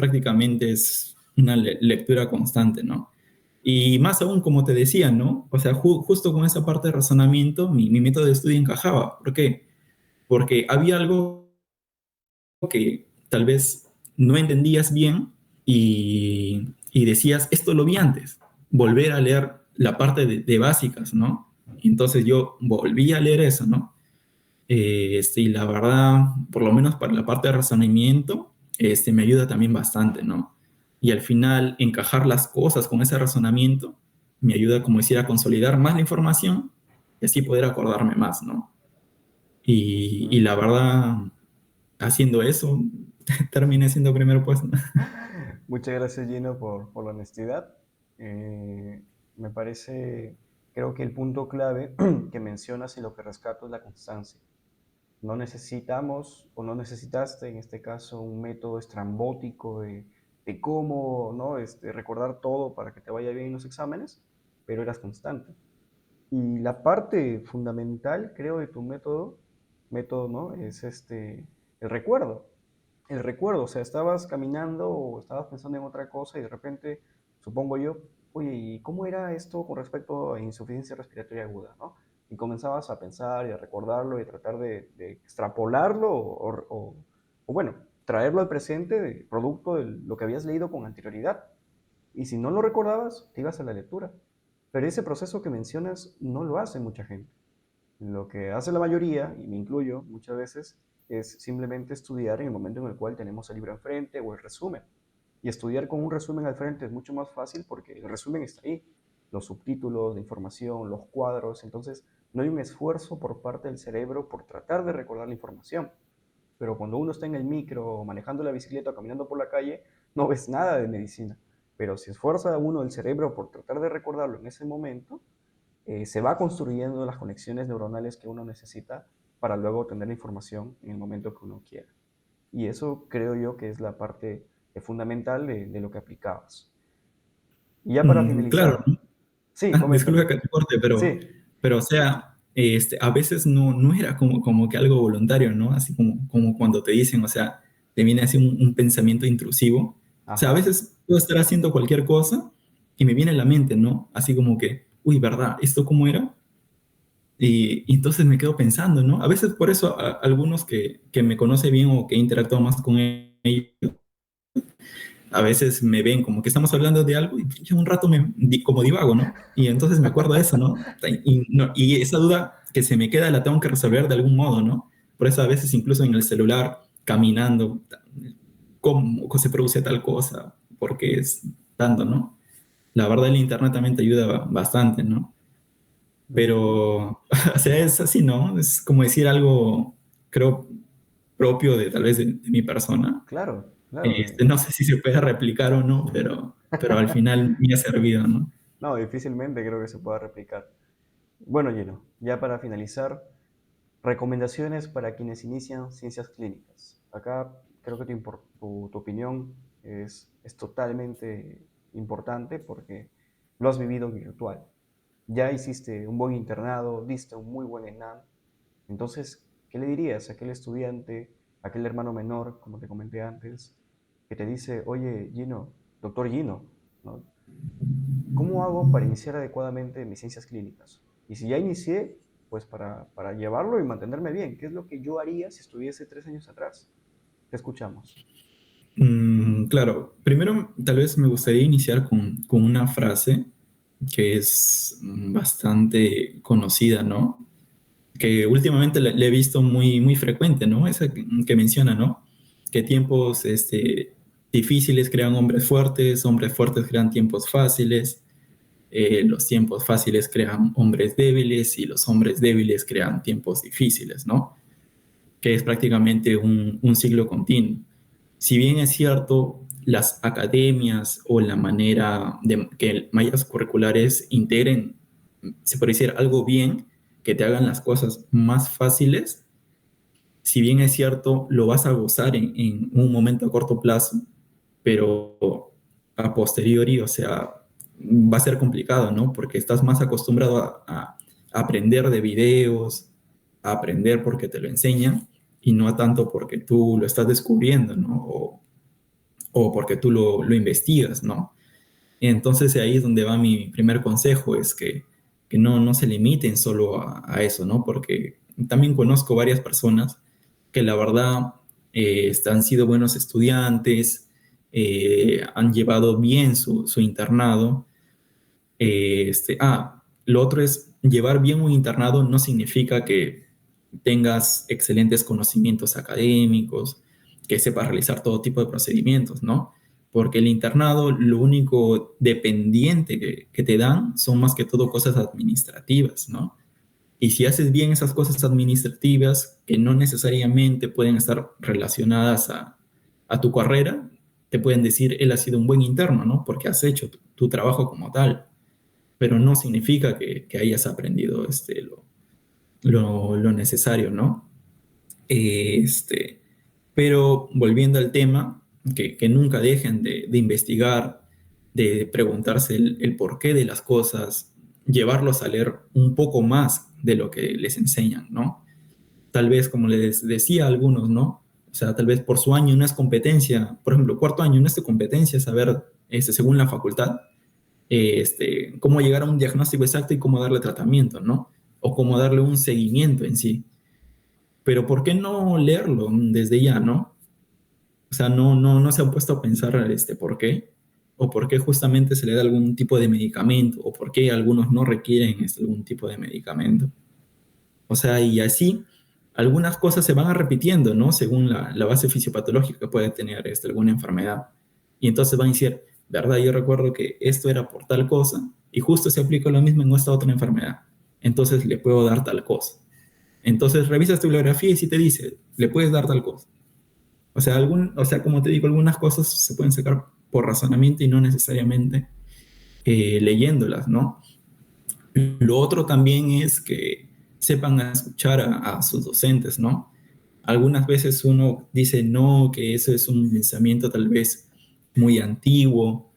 una lectura constante, ¿no? Y más aún, como te decía, ¿no? O sea, justo con esa parte de razonamiento, mi método de estudio encajaba. ¿Por qué? Porque había algo que tal vez no entendías bien y decías, esto lo vi antes, volver a leer la parte de básicas, ¿no? Entonces yo volví a leer eso, ¿no? Y la verdad, por lo menos para la parte de razonamiento, me ayuda también bastante, ¿no? Y al final, encajar las cosas con ese razonamiento me ayuda, como decir, a consolidar más la información y así poder acordarme más, ¿no? Y Ujú. la verdad, haciendo eso, terminé siendo primero puesto. Muchas gracias, Gino, por la honestidad. Me parece, creo que el punto clave que mencionas y lo que rescato es la constancia. No necesitamos o no necesitaste en este caso un método estrambótico de cómo, ¿no? Recordar todo para que te vaya bien en los exámenes, pero eras constante. Y la parte fundamental, creo, de tu método, ¿no? Es el recuerdo. El recuerdo, o sea, estabas caminando o estabas pensando en otra cosa y de repente, supongo yo, oye, ¿y cómo era esto con respecto a insuficiencia respiratoria aguda, ¿no? Y comenzabas a pensar y a recordarlo y a tratar de extrapolarlo o, bueno, traerlo al presente de producto de lo que habías leído con anterioridad. Y si no lo recordabas, te ibas a la lectura. Pero ese proceso que mencionas no lo hace mucha gente. Lo que hace la mayoría, y me incluyo muchas veces, es simplemente estudiar en el momento en el cual tenemos el libro enfrente o el resumen. Y estudiar con un resumen al frente es mucho más fácil porque el resumen está ahí. Los subtítulos, la información, los cuadros. Entonces, no hay un esfuerzo por parte del cerebro por tratar de recordar la información. Pero cuando uno está en el micro, manejando la bicicleta o caminando por la calle, no ves nada de medicina. Pero si esfuerza a uno el cerebro por tratar de recordarlo en ese momento, se va construyendo las conexiones neuronales que uno necesita para luego tener la información en el momento que uno quiera. Y eso creo yo que es la parte fundamental de lo que aplicabas. Y ya para Claro, finalizar, ¿no? sí, coméntame. Disculpa que te corte, Sí, pero o sea, a veces no era como que algo voluntario, ¿no? Así como cuando te dicen, o sea, te viene así un pensamiento intrusivo. O sea, a ajá, veces puedo estar haciendo cualquier cosa y me viene a la mente, ¿no? Así como que, uy, ¿verdad? ¿Esto cómo era? Y entonces me quedo pensando, ¿no? A veces por eso algunos que me conocen bien o que he interactuado más con ellos, a veces me ven como que estamos hablando de algo y yo un rato como divago, ¿no? Y entonces me acuerdo de eso, ¿no? Y esa duda que se me queda la tengo que resolver de algún modo, ¿no? Por eso a veces incluso en el celular, caminando, cómo se produce tal cosa, por qué es tanto, ¿no? La verdad el internet también te ayuda bastante, ¿no? ujú, Pero, o sea, es así, ¿no? Es como decir algo, creo, propio de tal vez de mi persona. claro, claro. No sé si se puede replicar o no, pero al final me ha servido, ¿no? No, difícilmente creo que se pueda replicar. Bueno, Gino, ya para finalizar, recomendaciones para quienes inician ciencias clínicas. Acá creo que tu opinión es totalmente importante porque lo has vivido virtual. Ya hiciste un buen internado, diste un muy buen ENAM. Entonces, ¿qué le dirías a aquel estudiante, a aquel hermano menor, como te comenté antes, que te dice, oye, Gino, doctor Gino, ¿no? ¿Cómo hago para iniciar adecuadamente mis ciencias clínicas? Y si ya inicié, pues para llevarlo y mantenerme bien. ¿Qué es lo que yo haría si estuviese 3 años atrás? Te escuchamos. Claro, primero tal vez me gustaría iniciar con una frase que es bastante conocida, ¿no? Que últimamente le he visto muy, muy frecuente, ¿no? Esa que menciona, ¿no? Que tiempos difíciles crean hombres fuertes crean tiempos fáciles, los tiempos fáciles crean hombres débiles y los hombres débiles crean tiempos difíciles, ¿no? Que es prácticamente un ciclo continuo. Si bien es cierto, las academias o la manera de que mallas curriculares integren, se puede decir, algo bien, que te hagan las cosas más fáciles, si bien es cierto, lo vas a gozar en un momento a corto plazo, pero a posteriori, o sea, va a ser complicado, ¿no? Porque estás más acostumbrado a aprender de videos, a aprender porque te lo enseñan y no a tanto porque tú lo estás descubriendo, ¿no? O porque tú lo investigas, ¿no? Entonces ahí es donde va mi primer consejo, es que no se limiten solo a eso, ¿no? Porque también conozco varias personas que la verdad han sido buenos estudiantes, han llevado bien su internado. Lo otro es, llevar bien un internado no significa que tengas excelentes conocimientos académicos, que sepas realizar todo tipo de procedimientos, ¿no? Porque el internado, lo único dependiente que te dan son más que todo cosas administrativas, ¿no? Y si haces bien esas cosas administrativas, que no necesariamente pueden estar relacionadas a tu carrera, te pueden decir, él ha sido un buen interno, ¿no? Porque has hecho tu trabajo como tal, pero no significa que hayas aprendido lo necesario, ¿no? Este, pero volviendo al tema, que nunca dejen de investigar, de preguntarse el porqué de las cosas, llevarlos a leer un poco más de lo que les enseñan, ¿no? Tal vez, como les decía a algunos, ¿no? O sea, tal vez por su año no es competencia, por ejemplo, cuarto año no es de competencia saber, según la facultad, cómo llegar a un diagnóstico exacto y cómo darle tratamiento, ¿no? O cómo darle un seguimiento en sí. Pero ¿por qué no leerlo desde ya, no? O sea, no se han puesto a pensar por qué, o por qué justamente se le da algún tipo de medicamento, o por qué algunos no requieren algún tipo de medicamento. O sea, y así algunas cosas se van repitiendo, ¿no? Según la base fisiopatológica que puede tener alguna enfermedad. Y entonces van a decir, ¿verdad? Yo recuerdo que esto era por tal cosa y justo se aplica lo mismo en esta otra enfermedad. Entonces le puedo dar tal cosa. Entonces revisas tu bibliografía y si te dice, le puedes dar tal cosa. O sea, como te digo, algunas cosas se pueden sacar por razonamiento y no necesariamente leyéndolas, ¿no? Lo otro también es que sepan escuchar a sus docentes, ¿no? Algunas veces uno dice no, que eso es un pensamiento tal vez muy antiguo,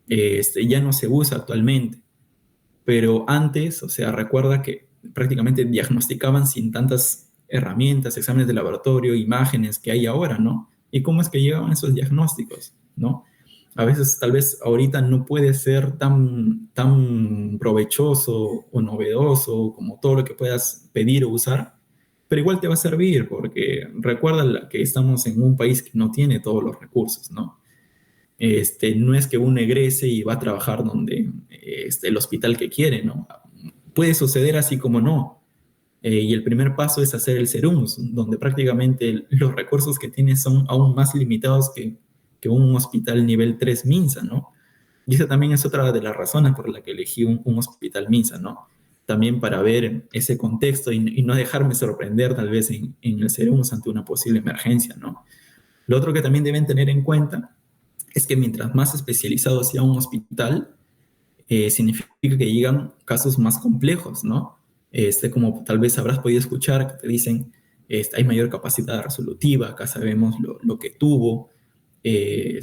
ya no se usa actualmente, pero antes, o sea, recuerda que prácticamente diagnosticaban sin tantas herramientas, exámenes de laboratorio, imágenes que hay ahora, ¿no? ¿Y cómo es que llegaban esos diagnósticos, ¿no? A veces, tal vez ahorita no puede ser tan provechoso o novedoso como todo lo que puedas pedir o usar, pero igual te va a servir porque recuerda que estamos en un país que no tiene todos los recursos, ¿no? No es que uno egrese y va a trabajar donde el hospital que quiere, ¿no? Puede suceder así como no. Y el primer paso es hacer el SERUMS, donde prácticamente los recursos que tiene son aún más limitados que un hospital nivel 3 MINSA, ¿no? Y esa también es otra de las razones por la que elegí un hospital MINSA, ¿no? También para ver ese contexto y no dejarme sorprender tal vez en el SERUMS ante una posible emergencia, ¿no? Lo otro que también deben tener en cuenta es que mientras más especializado sea un hospital, significa que llegan casos más complejos, ¿no? Como tal vez habrás podido escuchar, que te dicen, hay mayor capacidad resolutiva, acá sabemos lo que tuvo, y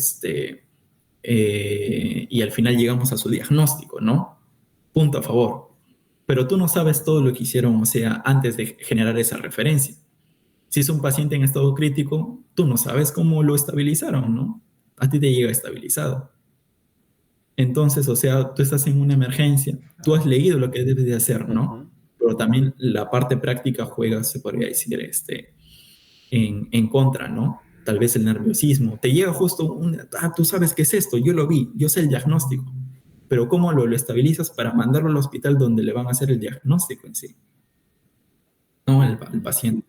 al final llegamos a su diagnóstico, ¿no? Punto a favor. Pero tú no sabes todo lo que hicieron, o sea, antes de generar esa referencia. Si es un paciente en estado crítico, tú no sabes cómo lo estabilizaron, ¿no? A ti te llega estabilizado. Entonces, o sea, tú estás en una emergencia, tú has Claro. leído lo que debes de hacer, ¿no? Ujú. Pero pero también la parte práctica juega, se podría decir, en contra, ¿no? Tal vez el nerviosismo. Te llega justo tú sabes qué es esto, yo lo vi, yo sé el diagnóstico, pero ¿cómo lo estabilizas para mandarlo al hospital donde le van a hacer el diagnóstico en sí? No, al paciente,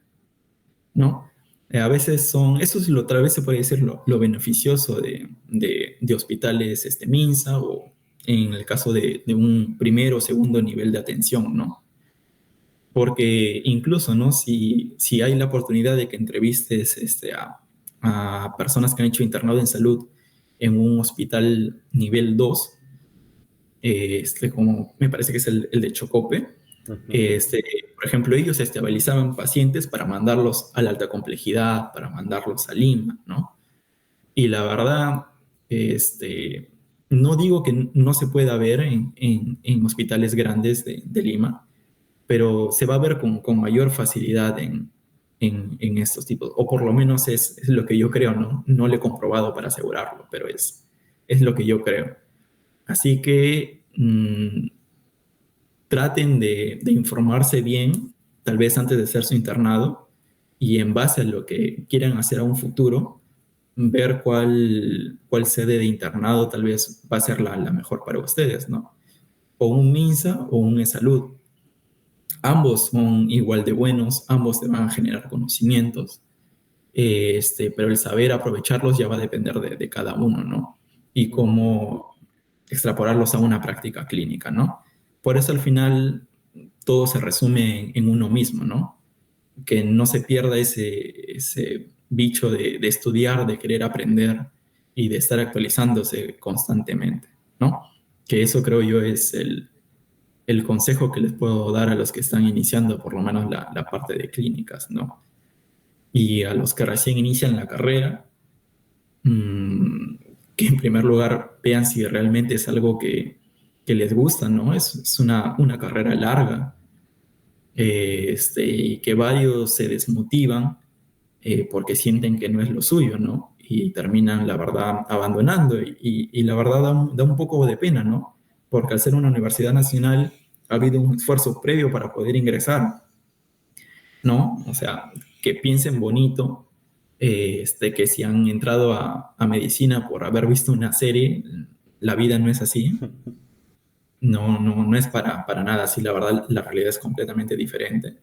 ¿no? A veces eso es otra vez se puede decir lo beneficioso de hospitales MINSA o en el caso de un primero o segundo nivel de atención, ¿no? Porque incluso, ¿no? Si hay la oportunidad de que entrevistes a personas que han hecho internado en salud en un hospital nivel 2, como me parece que es el de Chocope, Ujú. este, por ejemplo, ellos estabilizaban pacientes para mandarlos a la alta complejidad, para mandarlos a Lima, ¿no? Y la verdad, no digo que no se pueda ver en hospitales grandes de Lima, pero se va a ver con mayor facilidad en estos tipos, o por lo menos es lo que yo creo, ¿no? No lo he comprobado para asegurarlo, pero es lo que yo creo. Así que traten de informarse bien, tal vez antes de hacer su internado, y en base a lo que quieran hacer a un futuro, ver cuál sede de internado tal vez va a ser la mejor para ustedes, ¿no? O un MINSA o un eSalud. Ambos son igual de buenos, ambos te van a generar conocimientos, pero el saber aprovecharlos ya va a depender de cada uno, ¿no? Y Ujú. cómo extrapolarlos a una práctica clínica, ¿no? Por eso al final todo se resume en uno mismo, ¿no? Que no se pierda ese bicho de estudiar, de querer aprender y de estar actualizándose constantemente, ¿no? Que eso creo yo es el consejo que les puedo dar a los que están iniciando, por lo menos la parte de clínicas, ¿no? Y a los que recién inician la carrera, mmm, que en primer lugar vean si realmente es algo que les gusta, ¿no? Es una carrera larga, y que varios se desmotivan porque sienten que no es lo suyo, ¿no? Y terminan, la verdad, abandonando. Y la verdad da un poco de pena, ¿no? Porque al ser una universidad nacional ha habido un esfuerzo previo para poder ingresar, ¿no? O sea, que piensen bonito, que si han entrado a medicina por haber visto una serie, la vida no es así. No es para nada así, la verdad, la realidad es completamente diferente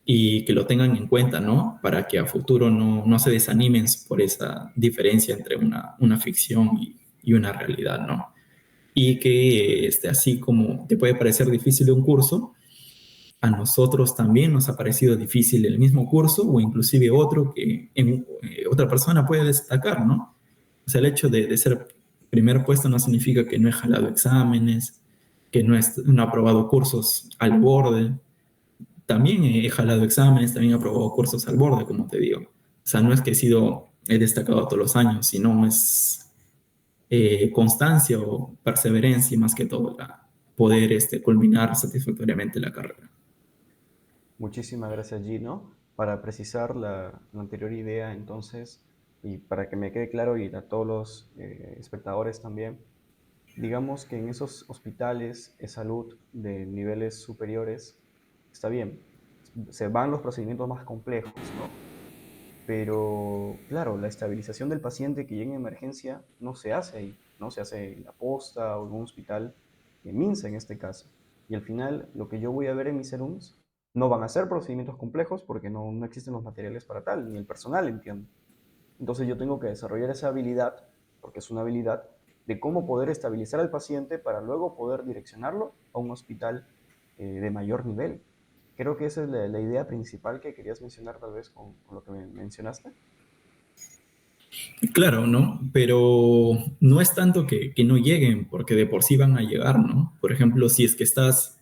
y que lo tengan en cuenta, ¿no? Para que a futuro no se desanimen por esa diferencia entre una ficción y una realidad, ¿no? Y que así como te puede parecer difícil un curso, a nosotros también nos ha parecido difícil el mismo curso o inclusive otro que otra persona puede destacar, ¿no? O sea, el hecho de ser primer puesto no significa que no he jalado exámenes, que no he aprobado cursos al borde, también he jalado exámenes, también he aprobado cursos al borde, como te digo. O sea, no es que he destacado todos los años, sino es constancia o perseverancia más que todo, poder culminar satisfactoriamente la carrera. Muchísimas gracias, Gino. Para precisar la anterior idea, entonces, y para que me quede claro y a todos los espectadores también, digamos que en esos hospitales de salud de niveles superiores, está bien, se van los procedimientos más complejos, ¿no? Pero, claro, la estabilización del paciente que llega en emergencia no se hace ahí, no se hace en la posta o en un hospital, en MINSA en este caso. Y al final, lo que yo voy a ver en mis serums no van a ser procedimientos complejos porque no existen los materiales para tal, ni el personal, entiendo. Entonces yo tengo que desarrollar esa habilidad, porque es una habilidad, de cómo poder estabilizar al paciente para luego poder direccionarlo a un hospital de mayor nivel. Creo que esa es la idea principal que querías mencionar tal vez con lo que me mencionaste. Claro, ¿no? Pero no es tanto que no lleguen, porque de por sí van a llegar, ¿no? Por ejemplo, si es que estás,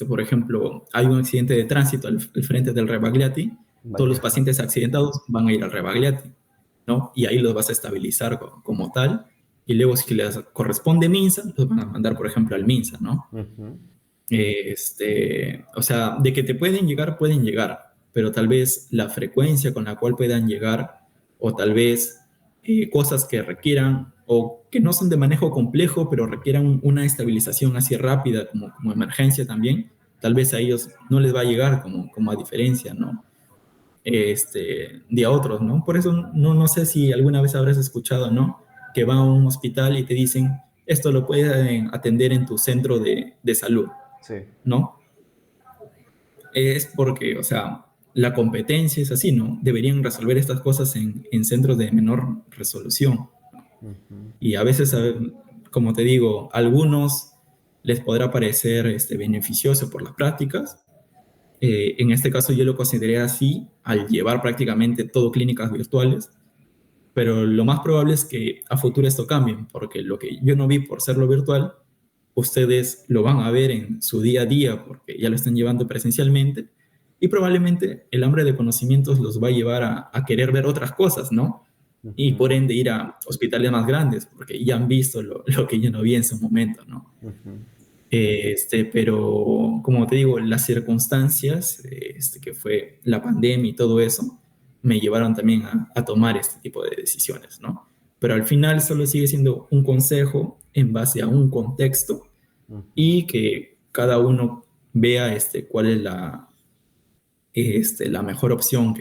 por ejemplo, hay un accidente de tránsito al frente del Rebagliati, todos los Vaya. pacientes accidentados van a ir al Rebagliati, ¿no? Y ahí los vas a estabilizar como tal, y luego si les corresponde MINSA, los van a mandar, por ejemplo, al MINSA, ¿no? Ujú. O sea, de que te pueden llegar, pero tal vez la frecuencia con la cual puedan llegar, o tal vez cosas que requieran, o que no son de manejo complejo, pero requieran una estabilización así rápida como emergencia también, tal vez a ellos no les va a llegar como a diferencia, ¿no? De a otros, ¿no? Por eso no sé si alguna vez habrás escuchado, ¿no? Que va a un hospital y te dicen, esto lo puedes atender en tu centro de salud, Sí. ¿no? Es porque, o sea, la competencia es así, ¿no? Deberían resolver estas cosas en centros de menor resolución. Ujú. Y a veces, como te digo, a algunos les podrá parecer beneficioso por las prácticas. En este caso yo lo consideré así al llevar prácticamente todo clínicas virtuales, pero lo más probable es que a futuro esto cambie, porque lo que yo no vi por serlo virtual, ustedes lo van a ver en su día a día porque ya lo están llevando presencialmente y probablemente el hambre de conocimientos los va a llevar a querer ver otras cosas, ¿no? Y Ujú. por ende ir a hospitales más grandes porque ya han visto lo que yo no vi en su momento, ¿no? Ujú. Pero como te digo, las circunstancias, que fue la pandemia y todo eso, me llevaron también a tomar este tipo de decisiones, ¿no? Pero al final solo sigue siendo un consejo en base a un contexto Ujú. y que cada uno vea cuál es la mejor opción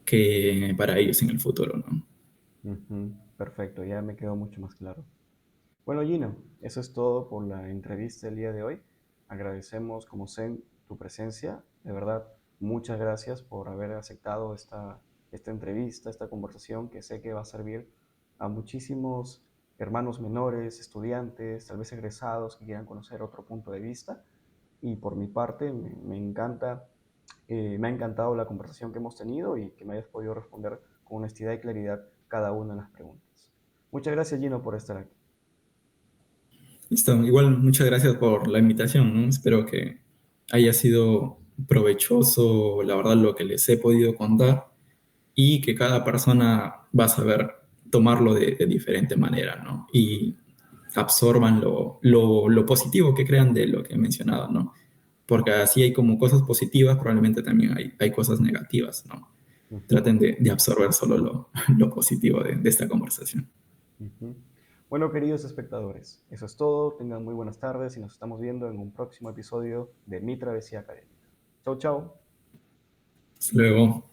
que para ellos en el futuro, ¿no? Ujú. Perfecto, ya me quedó mucho más claro. Bueno, Gino, eso es todo por la entrevista el día de hoy. Agradecemos, como Zen, tu presencia. De verdad, muchas gracias por haber aceptado esta entrevista, esta conversación que sé que va a servir a muchísimos hermanos menores, estudiantes, tal vez egresados que quieran conocer otro punto de vista. Y por mi parte, me ha encantado la conversación que hemos tenido y que me hayas podido responder con honestidad y claridad cada una de las preguntas. Muchas gracias, Gino, por estar aquí. Listo, igual muchas gracias por la invitación, ¿no? Espero que haya sido provechoso, la verdad, lo que les he podido contar y que cada persona va a saber tomarlo de diferente manera, ¿no? Y absorban lo positivo que crean de lo que he mencionado, ¿no? Porque así hay como cosas positivas, probablemente también hay cosas negativas, ¿no? Ujú. Traten de absorber solo lo positivo de esta conversación. Ujú. Bueno, queridos espectadores, eso es todo. Tengan muy buenas tardes y nos estamos viendo en un próximo episodio de Mi Travesía Académica. Chau, chau. Hasta luego.